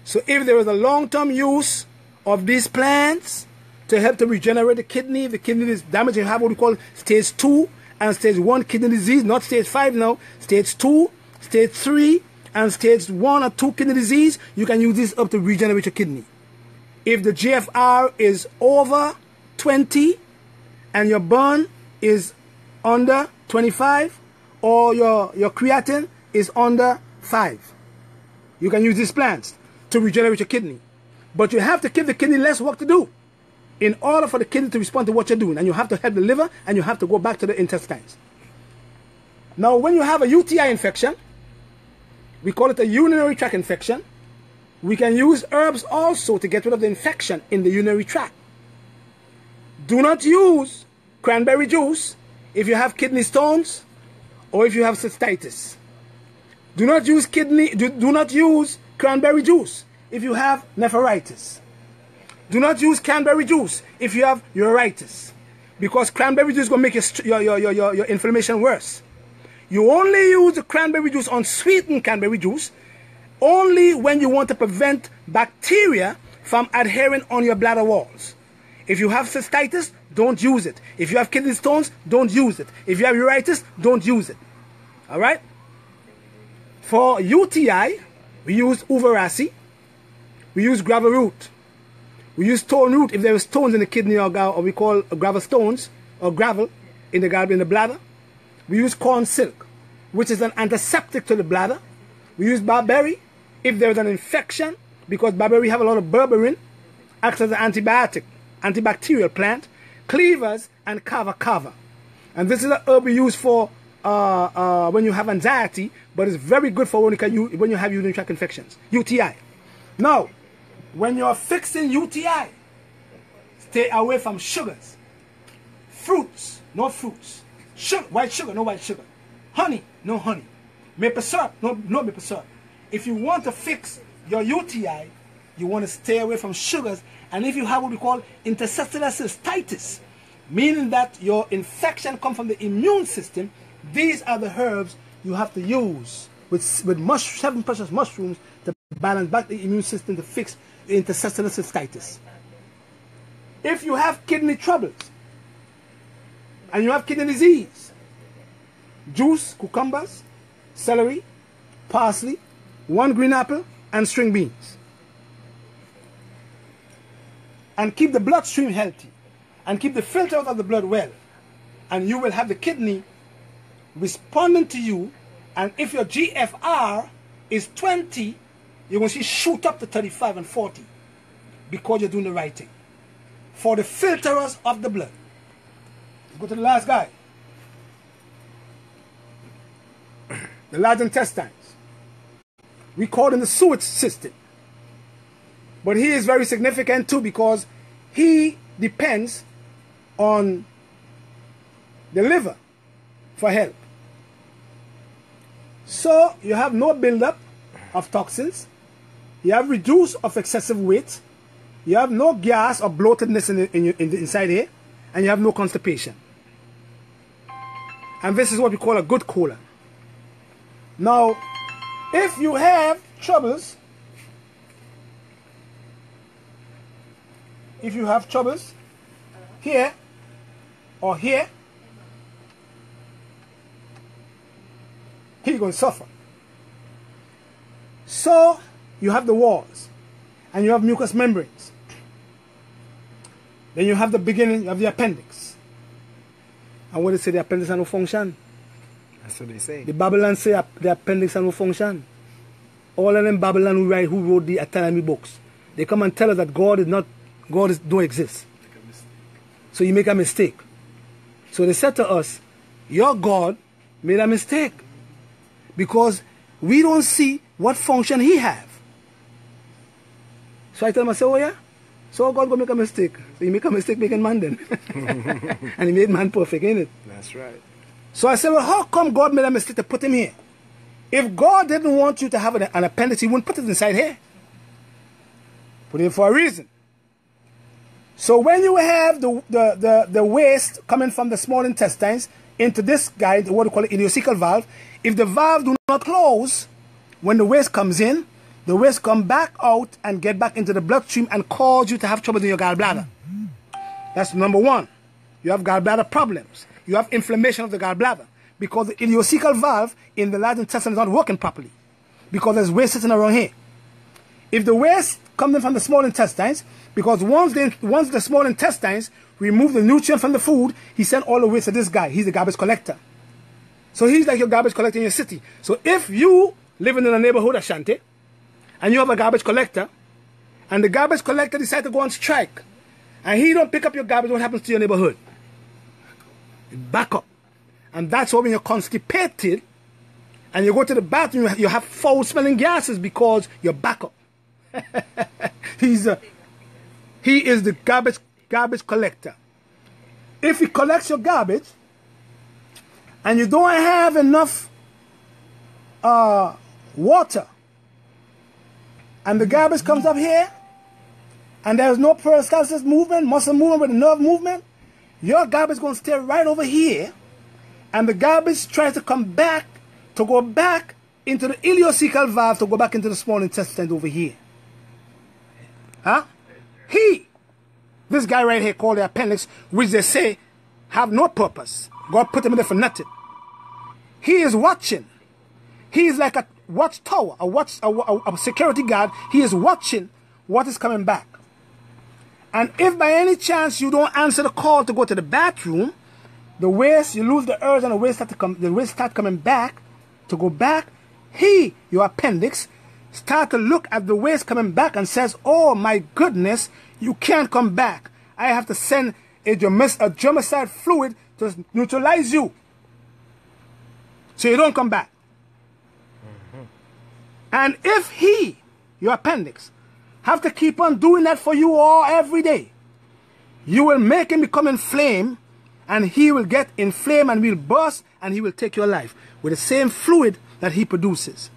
So if there is a long-term use of these plants to help to regenerate the kidney, if the kidney is damaged, you have what we call stage 2 and stage 1 kidney disease, not stage 5 now, stage 2, stage 3, and stage 1 or 2 kidney disease, you can use this up to regenerate your kidney. If the GFR is over 20 and your burn is under 25, or your creatine is under 5, you can use these plants to regenerate your kidney. But you have to give the kidney less work to do in order for the kidney to respond to what you're doing. And you have to help the liver, and you have to go back to the intestines. Now, when you have a UTI infection, we call it a urinary tract infection, we can use herbs also to get rid of the infection in the urinary tract. Do not use cranberry juice if you have kidney stones or if you have cystitis. Do not use cranberry juice if you have nephritis. Do not use cranberry juice if you have uritis, because cranberry juice is going to make your inflammation worse. You only use the cranberry juice, unsweetened cranberry juice, only when you want to prevent bacteria from adhering on your bladder walls. If you have cystitis, don't use it. If you have kidney stones, don't use it. If you have uritis, don't use it. All right? For UTI, we use uveraceae. We use gravel root. We use stone root if there are stones in the kidney, or we call gravel stones, or gravel in the bladder. We use corn silk, which is an antiseptic to the bladder. We use barberry if there is an infection, because barberry have a lot of berberine, acts as an antibacterial plant. Cleavers and kava. And this is an herb we use for when you have anxiety, but it's very good for when you have urinary tract infections, UTI. Now, when you're fixing UTI, stay away from sugars. Fruits, no fruits. White sugar, no white sugar. Honey, no honey. Maple syrup, no maple syrup. If you want to fix your UTI, you want to stay away from sugars And if you have what we call interstitial cystitis, meaning that your infection comes from the immune system, these are the herbs you have to use with 7 precious mushrooms to balance back the immune system to fix the interstitial cystitis. If you have kidney troubles and you have kidney disease, juice, cucumbers, celery, parsley, 1 green apple, and string beans. And keep the bloodstream healthy. And keep the filter out of the blood well. And you will have the kidney responding to you. And if your GFR is 20, you're going to see shoot up to 35 and 40. Because you're doing the right thing. For the filterers of the blood. Let's go to the last guy. The large intestines. We call him the sewage system. But he is very significant too because he depends on the liver for help. So you have no buildup of toxins. You have reduce of excessive weight. You have no gas or bloatedness in the inside here. And you have no constipation. And this is what we call a good colon. Now, if you have troubles, here or here, you're going to suffer. So, you have the walls, and you have mucous membranes. Then you have the beginning, you have the appendix. And what they say, the appendix has no function. That's what they say. The Babylon say the appendix has no function. All of them Babylon who wrote the autonomy books, they come and tell us that God don't exist. So you make a mistake. So they said to us, your God made a mistake. Because we don't see what function he have. So I tell them, I say, oh yeah? So God gonna make a mistake. So he make a mistake making man then. And he made man perfect, ain't it? That's right. So I said, well, how come God made a mistake to put him here? If God didn't want you to have an appendix, he wouldn't put it inside here. Put it for a reason. So when you have the waste coming from the small intestines into this guy, what we call the ileocecal valve, if the valve do not close, when the waste comes in, the waste come back out and get back into the bloodstream and cause you to have trouble in your gallbladder. That's number one. You have gallbladder problems. You have inflammation of the gallbladder because the ileocecal valve in the large intestine is not working properly because there's waste sitting around here. If the waste comes in from the small intestines, because once the small intestines remove the nutrient from the food, he sent all the waste to this guy. He's the garbage collector. So he's like your garbage collector in your city. So if you living in a neighborhood, Ashanti, and you have a garbage collector, and the garbage collector decides to go on strike, and he don't pick up your garbage, what happens to your neighborhood? Back up. And that's why when you're constipated, and you go to the bathroom, you have foul-smelling gases because you're back up. He is the garbage collector. If he collects your garbage, and you don't have enough water, and the garbage comes up here, and there's no peristalsis movement, muscle movement with the nerve movement, your garbage is going to stay right over here, and the garbage tries to come back, to go back into the ileocecal valve, to go back into the small intestine over here. Huh? This guy right here called the appendix, which they say have no purpose. God put him in there for nothing. He is watching. He is like a watchtower, a security guard. He is watching what is coming back. And if by any chance you don't answer the call to go to the bathroom, the waste, you lose the urge and the waste start coming back, to go back, your appendix, start to look at the waste coming back and says, oh my goodness, you can't come back. I have to send a germicide fluid to neutralize you. So you don't come back. And if your appendix, have to keep on doing that for you all every day, you will make him become inflamed, and he will get inflamed and will burst, and he will take your life with the same fluid that he produces.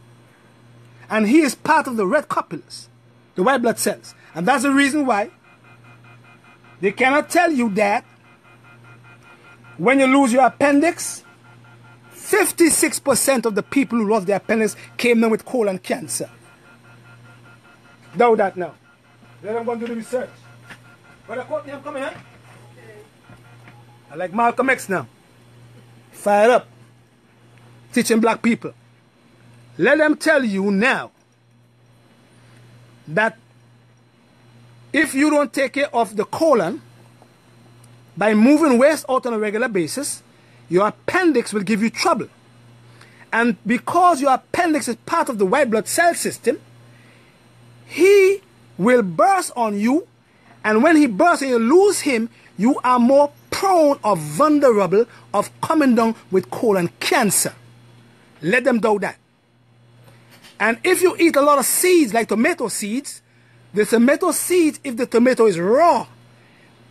And he is part of the red copules, the white blood cells. And that's the reason why They cannot tell you that when you lose your appendix, 56% of the people who lost their appendix came down with colon cancer. Doubt that now. Let them go and do the research. Brother Courtney, I'm coming, huh? I like Malcolm X now. Fire up. Teaching black people. Let them tell you now that if you don't take care of the colon by moving waste out on a regular basis, your appendix will give you trouble. And because your appendix is part of the white blood cell system, he will burst on you, and when he bursts and you lose him, you are more prone or vulnerable of coming down with colon cancer. Let them know that. And if you eat a lot of seeds, like tomato seeds, the tomato seeds, if the tomato is raw,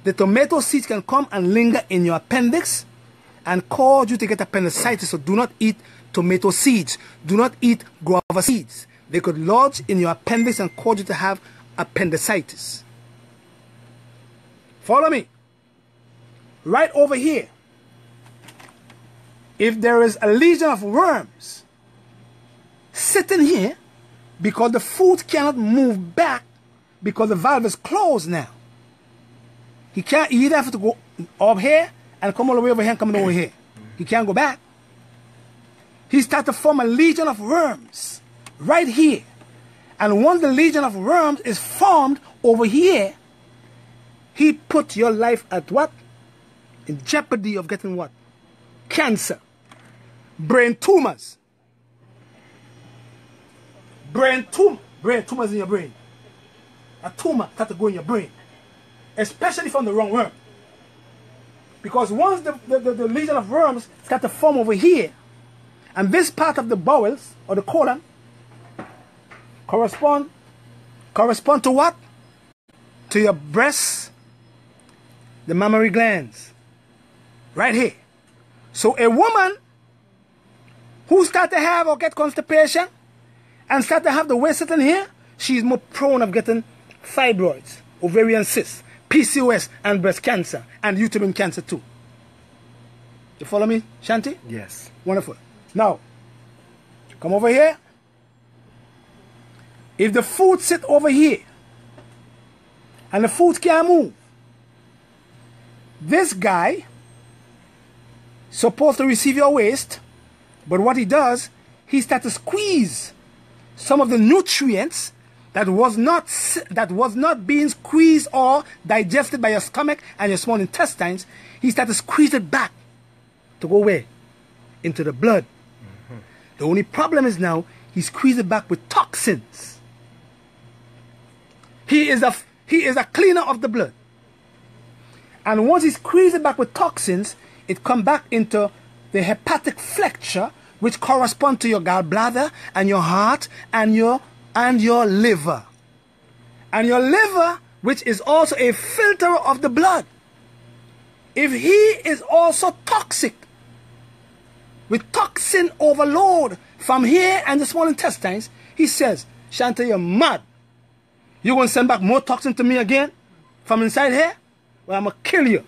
the tomato seeds can come and linger in your appendix and cause you to get appendicitis. So do not eat tomato seeds. Do not eat guava seeds. They could lodge in your appendix and cause you to have appendicitis. Follow me. Right over here, if there is a legion of worms sitting here because the food cannot move back because the valve is closed now. He can't, he either have to go up here and come all the way over here and come over here. He can't go back. He started to form a legion of worms right here. And once the legion of worms is formed over here, he put your life at what? In jeopardy of getting what? Cancer. Brain tumors. Brain tumors in your brain. A tumor start to go in your brain. Especially from the wrong worm. Because once the legion of worms start to form over here, and this part of the bowels, or the colon, correspond to what? To your breasts, the mammary glands. Right here. So a woman who start to have or get constipation and start to have the waist sitting here, she's more prone of getting fibroids, ovarian cysts, PCOS, and breast cancer, and uterine cancer too. You follow me, Shanti? Yes. Wonderful. Now, come over here. If the food sit over here, and the food can't move, this guy supposed to receive your waste, but what he does, he starts to squeeze some of the nutrients that was not being squeezed or digested by your stomach and your small intestines. He starts to squeeze it back to go where? Into the blood. Mm-hmm. The only problem is now he squeezes it back with toxins. He is a cleaner of the blood. And once he squeezes it back with toxins, it comes back into the hepatic flexure, which correspond to your gallbladder and your heart and your liver. And your liver, which is also a filter of the blood. If he is also toxic, with toxin overload from here and the small intestines, he says, Shanta, you're mad. You're going to send back more toxin to me again from inside here? Well, I'm going to kill you.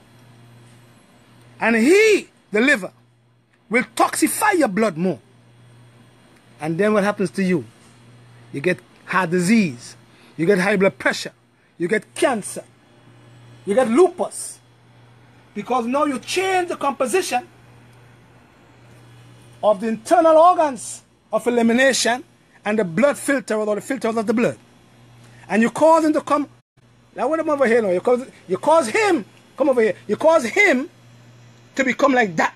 And he, the liver, will toxify your blood more. And then what happens to you? You get heart disease. You get high blood pressure. You get cancer. You get lupus. Because now you change the composition of the internal organs of elimination and the blood filter or the filters of the blood. And you cause him to come. Now what am I over here now? You cause him, come over here. You cause him to become like that.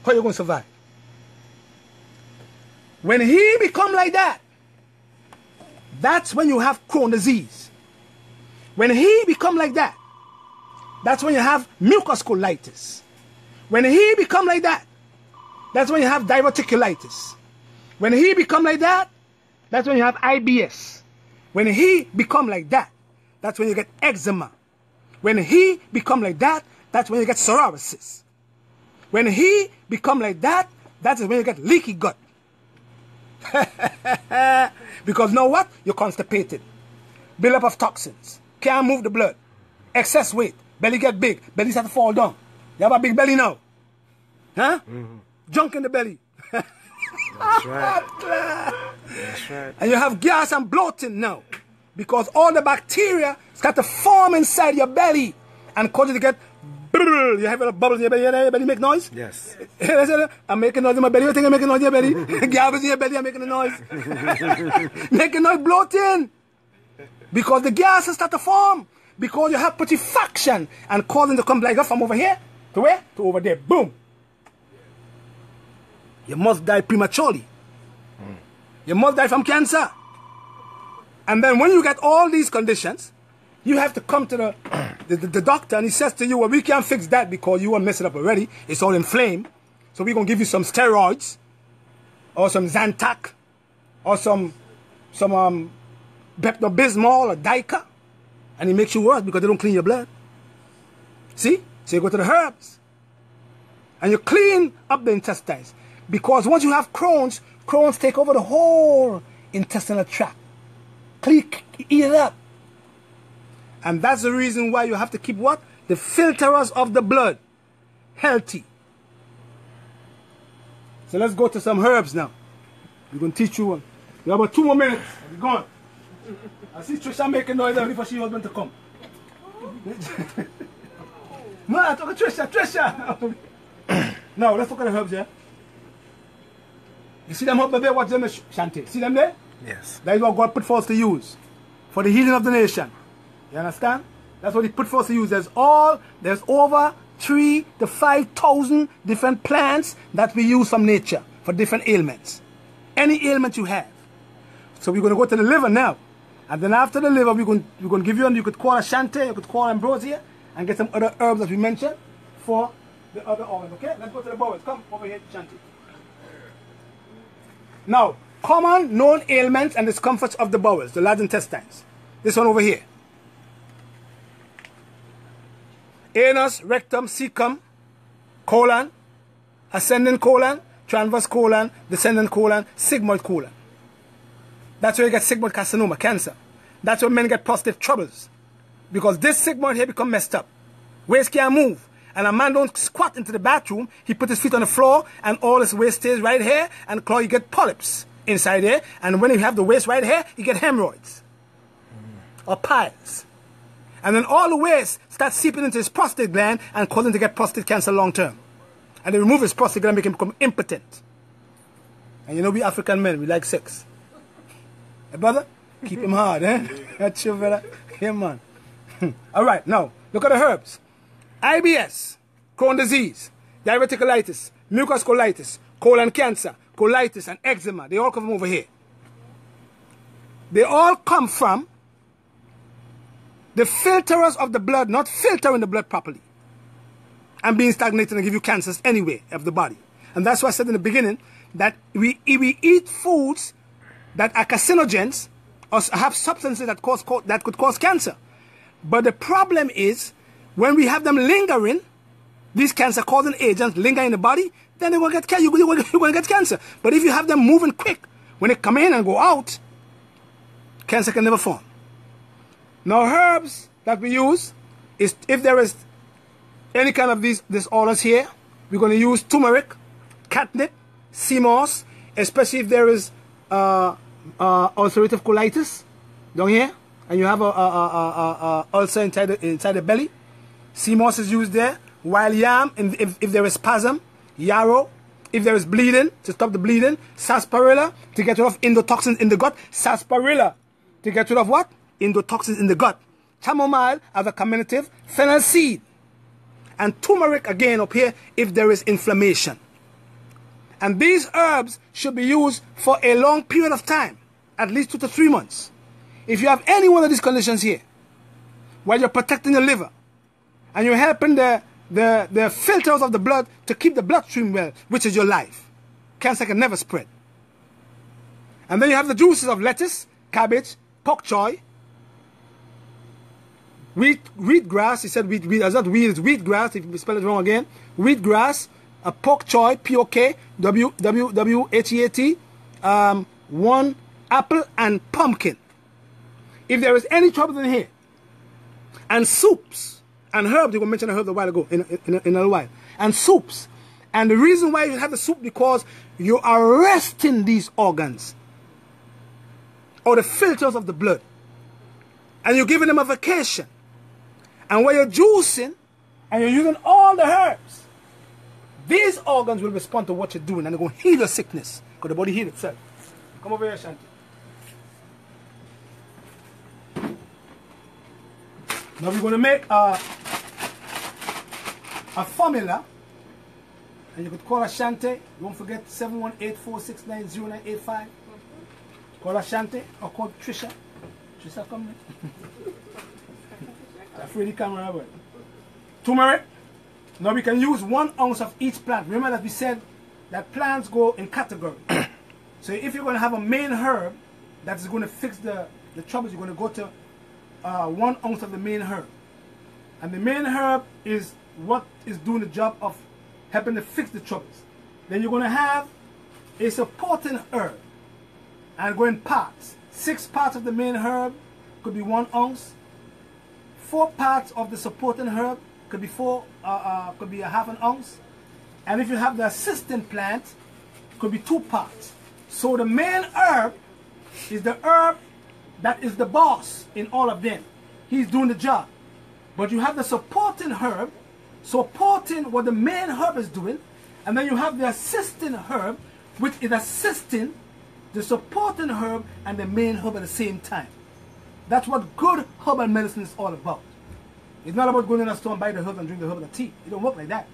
How are you going to survive? When he become like that, that's when you have Crohn's disease. When he become like that, that's when you have mucus colitis. When he become like that, that's when you have diverticulitis. When he become like that, that's when you have IBS. When he become like that, that's when you get eczema. When he become like that, that's when you get psoriasis. When he become like that, that's when you get leaky gut. Because know what? You're constipated. build up of toxins, can't move the blood, excess weight, belly get big, belly start to fall down. You have a big belly now. Huh? Junk in the belly. That's right. That's right. And you have gas and bloating now. Because all the bacteria start to form inside your belly and cause you to get brrr. You have a bubbles in your belly. Your belly make noise? Yes. I'm making noise in my belly. You think I'm making noise in your belly? Gas in your belly, I'm making a noise. Making noise, bloating. Because the gases start to form. Because you have putrefaction and causing to come like that from over here to where? To over there. Boom. You must die prematurely. You must die from cancer. And then when you get all these conditions, you have to come to the doctor, and he says to you, well, we can't fix that because you want to mess it up already. It's all inflamed. So we're going to give you some steroids or some Zantac or some Pepto-Bismol or Dica. And it makes you worse because they don't clean your blood. See? So you go to the herbs. And you clean up the intestines. Because once you have Crohn's, Crohn's take over the whole intestinal tract. Eat it up. And that's the reason why you have to keep what? The filterers of the blood healthy. So let's go to some herbs now. We're going to teach you one. You have about 2 more minutes. We're gone. I see Trisha making noise ready for she husband to come. No, I talk to Trisha. Now, let's look at the herbs here. You see them up there? Watch them, Shanti. See them there? Yes. That is what God put forth to use for the healing of the nation. You understand? That's what He put forth to use. There's over 3,000 to 5,000 different plants that we use from nature for different ailments. Any ailment you have. So we're going to go to the liver now. And then after the liver, we're going to give you, and you could call Ashante, you could call Ambrosia, and get some other herbs that we mentioned for the other organs. Okay? Let's go to the bowels. Come over here, Shanti. Now, common known ailments and discomforts of the bowels, the large intestines. This one over here. Anus, rectum, cecum, colon, ascending colon, transverse colon, descending colon, sigmoid colon. That's where you get sigmoid carcinoma, cancer. That's where men get prostate troubles. Because this sigmoid here become messed up. Waist can't move. And a man don't squat into the bathroom. He put his feet on the floor and all his waist stays right here. And claw, you get polyps inside there. And when you have the waist right here, you get hemorrhoids. Or piles. And then all the waste starts seeping into his prostate gland and causing him to get prostate cancer long term. And they remove his prostate gland and make him become impotent. And you know we African men, we like sex. Hey brother, keep him hard, eh? That's your brother. Yeah, man. Alright, now, look at the herbs. IBS, Crohn's disease, diverticulitis, mucus colitis, colon cancer, colitis, and eczema. They all come from over here. They all come from the filterers of the blood not filtering the blood properly and being stagnated and give you cancers anyway of the body. And that's why I said in the beginning that we eat foods that are carcinogens or have substances that could cause cancer. But the problem is when we have them lingering, these cancer-causing agents linger in the body, then they're going to get you're going to get cancer. But if you have them moving quick, when they come in and go out, cancer can never form. Now, herbs that we use is if there is any kind of these disorders here, we're going to use turmeric, catnip, sea moss, especially if there is ulcerative colitis down here, and you have a ulcer inside the belly. Sea moss is used there. Wild yam, if there is spasm. Yarrow, if there is bleeding, to stop the bleeding. Sarsaparilla, to get rid of endotoxins in the gut. Sarsaparilla, to get rid of what? Endotoxins in the gut. Chamomile as a carminative. Fennel seed. And turmeric again up here if there is inflammation. And these herbs should be used for a long period of time. At least 2 to 3 months. If you have any one of these conditions here, while you're protecting your liver, and you're helping the filters of the blood to keep the bloodstream well, which is your life, cancer can never spread. And then you have the juices of lettuce, cabbage, pak choy, wheatgrass. He said wheat. It's not wheat, it's wheatgrass. If you spell it wrong again, wheatgrass, a pak choy, POK, WWWHEAT, 1 apple and pumpkin. if there is any trouble in here, and soups and herbs, you're going to mention a herb a while ago, in a little while, and soups. And the reason why you have the soup, because you are resting these organs or the filters of the blood, and you're giving them a vacation. And when you're juicing and you're using all the herbs, these organs will respond to what you're doing, and they're going to heal the sickness, because the body heals itself. Come over here, Shanti. Now we're going to make a formula, and you could call Ashante. Don't forget 718-469-0985. Call Ashante or call Trisha. Trisha, come here. I'm afraid the camera away. Turmeric. Now we can use 1 ounce of each plant. Remember that we said that plants go in category. So if you're going to have a main herb that is going to fix the troubles, you're going to go to 1 ounce of the main herb. And the main herb is what is doing the job of helping to fix the troubles. Then you're going to have a supporting herb, and go in parts. 6 parts of the main herb could be 1 ounce. 4 parts of the supporting herb could be could be a half an ounce. And if you have the assistant plant, could be 2 parts. So the main herb is the herb that is the boss in all of them. He's doing the job. But you have the supporting herb, supporting what the main herb is doing, and then you have the assisting herb, which is assisting the supporting herb and the main herb at the same time. That's what good herbal medicine is all about. It's not about going in a store and buy the herb and drink the herb and the tea. It don't work like that.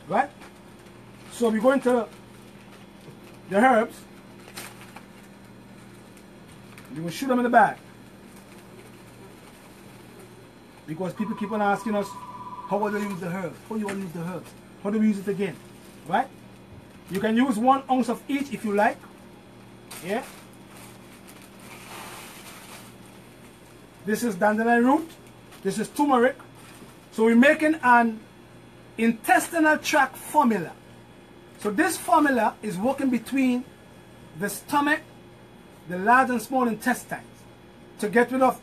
Right? So we go into the herbs. You will shoot them in the bag. Because people keep on asking us, how do we use the herbs? How do you want to use the herbs? How do we use it again? Right? You can use 1 ounce of each if you like. Yeah? This is dandelion root. This is turmeric. So we're making an intestinal tract formula. So this formula is working between the stomach, the large and small intestines, to get rid of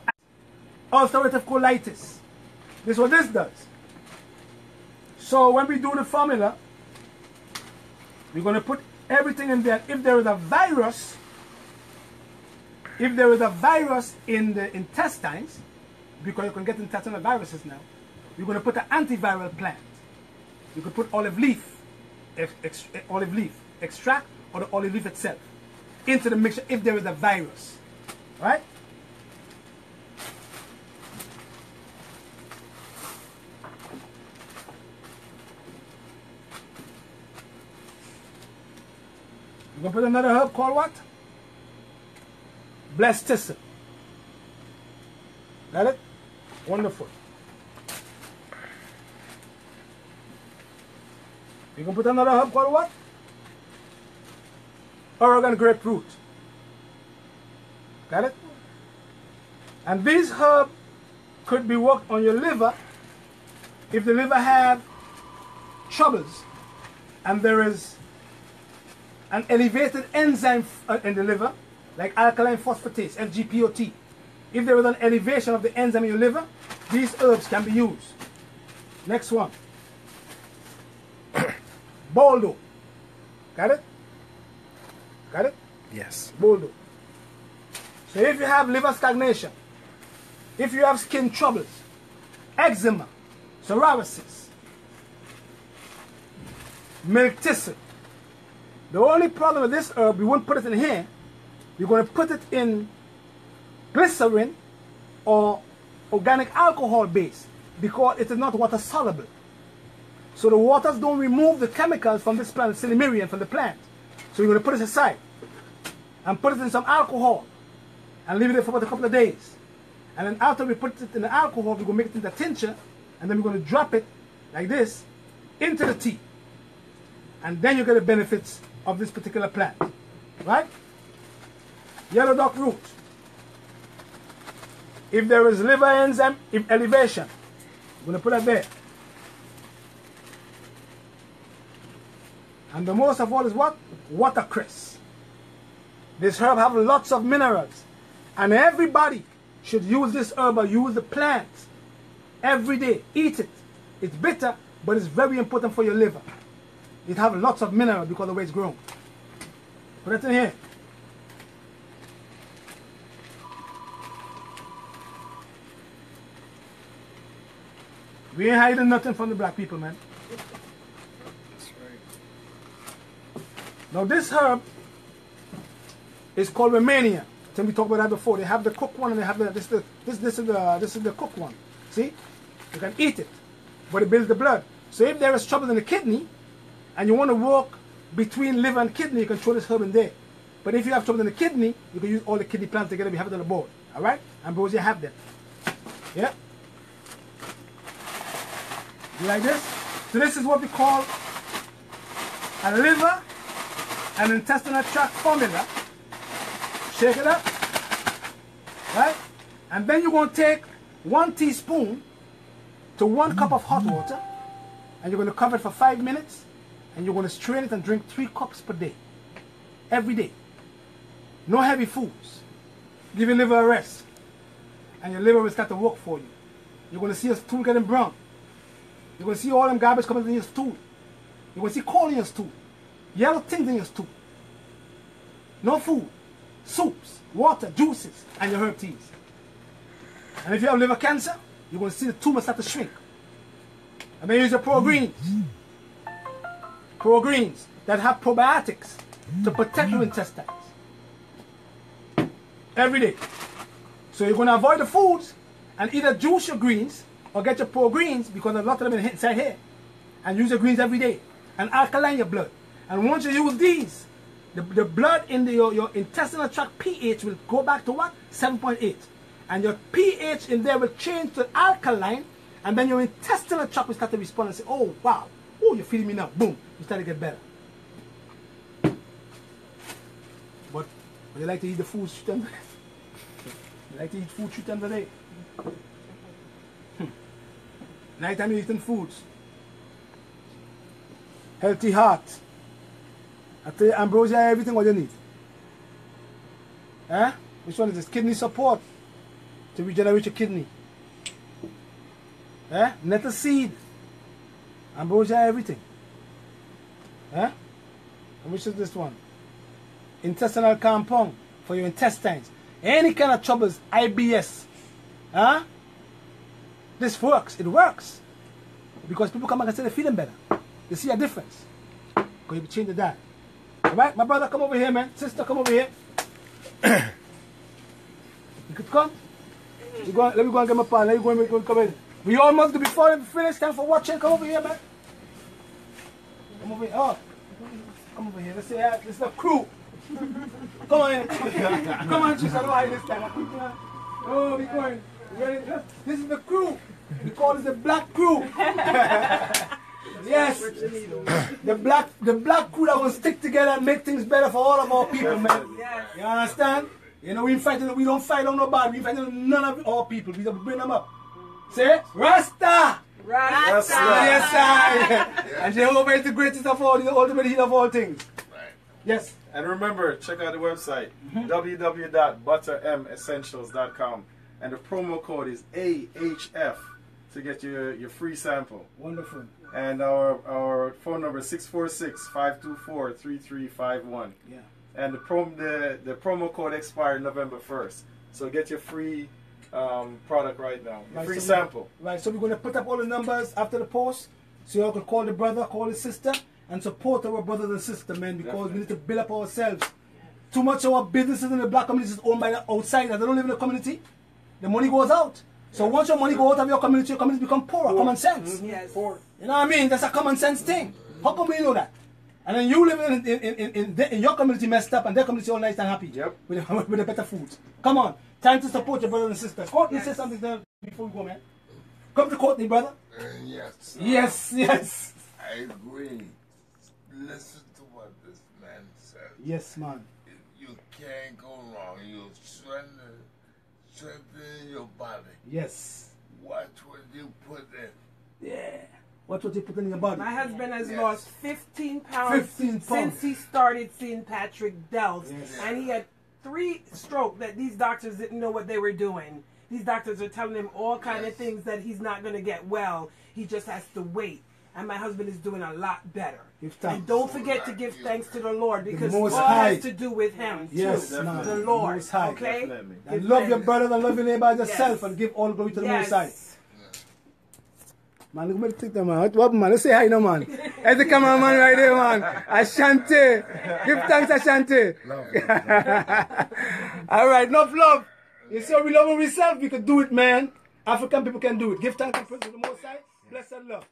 ulcerative colitis. This is what this does. So when we do the formula, we're going to put everything in there. If there is a virus, in the intestines, because you can get intestinal viruses now, you're going to put an antiviral plant. You could put olive leaf extract, or the olive leaf itself into the mixture if there is a virus. Right? You're going to put another herb called what? Blessed thistle. Got it? Wonderful. You can put another herb called what? Oregon grapefruit. Got it? And these herbs could be worked on your liver if the liver have troubles and there is an elevated enzyme in the liver, like alkaline phosphatase, FGPOT. If there is an elevation of the enzyme in your liver, these herbs can be used. Next one. Boldo. Got it? Got it? Yes. Boldo. So if you have liver stagnation, if you have skin troubles, eczema, psoriasis, milk thistle. The only problem with this herb, we won't put it in here. We're going to put it in glycerin or organic alcohol base, because it is not water soluble. So the waters don't remove the chemicals from this plant, silymarin from the plant. So you're going to put it aside and put it in some alcohol and leave it there for about a couple of days. And then after we put it in the alcohol, we're going to make it into tincture, and then we're going to drop it like this into the tea. And then you get the benefits of this particular plant. Right? Yellow dock root. If there is liver enzyme elevation, I'm going to put it there. And the most of all is what? Watercress. This herb have lots of minerals. And everybody should use this herb or use the plant every day. Eat it. It's bitter, but it's very important for your liver. It has lots of mineral because of the way it's grown. Put it in here. We ain't hiding nothing from the black people, man. That's right. Now this herb is called Romania. I think we talked about that before. They have the cooked one and they have the this is the cooked one. See? You can eat it, but it builds the blood. So if there is trouble in the kidney and you want to walk between liver and kidney, you can throw this herb in there. But if you have trouble in the kidney, you can use all the kidney plants together. We have it on the board. Alright? Ambrosia have them. Yeah? You like this? So this is what we call a liver and intestinal tract formula. Shake it up. Right? And then you're going to take 1 teaspoon to 1 cup of hot water. And you're going to cover it for 5 minutes. And you're going to strain it and drink 3 cups per day. Every day. No heavy foods. Give your liver a rest. And your liver will start to work for you. You're going to see your stool getting brown. You're going to see all them garbage coming in your stool. You're going to see coal in your stool. Yellow things in your stool. No food. Soups, water, juices, and your herb teas. And if you have liver cancer, you're going to see the tumor start to shrink. And then use your Pro Greens. Pro Greens that have probiotics to protect your intestines. Every day. So you're going to avoid the foods and either juice your greens or get your Pro Greens, because a lot of them are inside here. And use your greens every day. And alkaline your blood. And once you use these, the blood in your intestinal tract pH will go back to what? 7.8. And your pH in there will change to alkaline. And then your intestinal tract will start to respond and say, oh, wow. Oh, you're feeling me now. Boom. You start to get better. But you like to eat the food 3 times a day? You like to eat food 3 times a day? Nighttime you're eating foods. Healthy heart. I tell you, ambrosia, everything what you need. Eh? Which one is this? Kidney support. To regenerate your kidney. Eh? Nettle seed. Ambrosia, everything. Eh? And which is this one? Intestinal compound for your intestines. Any kind of troubles, IBS. Huh? This works. It works. Because people come back and say they're feeling better. They see a difference. Because you change the diet. Alright? My brother, come over here, man. Sister, come over here. You could come. Let me go and get my pan. Let me go and come in. We almost before we finish. Time for watching. Come over here, man. Come over here. Oh. Come over here. Let's say this is the crew. Come on in. Come on, sister. I don't hide this time. Oh, we're going. Ready? This is the crew. We call it the black crew. Yes. The black crew that will stick together and make things better for all of our people, man. You understand? You know, we don't fight on nobody. We fight on none of our people. We bring them up. Say, Rasta! Rasta! Yes, sir. And Jehovah is the greatest of all, the ultimate healer of all things. Right. Yes. And remember, check out the website, www.buttermessentials.com. And the promo code is AHF to get your free sample. Wonderful. And our phone number is 646-524-3351. Yeah. And the promo code expired November 1st. So get your free product right now. Your free sample. Right, so we're going to put up all the numbers after the post. So you all can call the brother, call the sister, and support our brothers and sisters, man, because Definitely. we need to build up ourselves. Too much of our businesses in the black community is owned by the outsiders. They don't live in the community. The money goes out. So once your money goes out of your community become poorer. Common sense. Yes. You know what I mean? That's a common sense thing. How come we know that? And then you live in your community messed up and their community all nice and happy. Yep. With the better food. Come on. Time to support your brothers and sisters. Courtney, say something there before we go, man. Come to Courtney, brother. Yes. Yes, yes. I agree. Listen to what this man said. Yes, man. You can't go wrong. You strengthen your body. Yes. Watch what you put in. Yeah. What you put in your body? My husband has Yes. lost 15 pounds, 15 pounds. since he started seeing Patrick Dells. Yes. And he had 3 strokes that these doctors didn't know what they were doing. These doctors are telling him all kind of things that he's not going to get well. He just has to wait. And my husband is doing a lot better. Give thanks. And don't forget to give thanks to the Lord, because Most all High. has to do with him Yes, too. man. The Lord. Most High. Okay? Definitely. And love your brother and love your neighbor as yourself, Yes. and give all glory to the Yes. Most High. Man, look at me take that, man. What, man? Let's say hi now, man. There's the cameraman right there, man. Ashanti. Give thanks, Ashanti. All right, enough love. You see how we love ourselves? We can do it, man. African people can do it. Give thanks and praise to the Most High. Bless and love.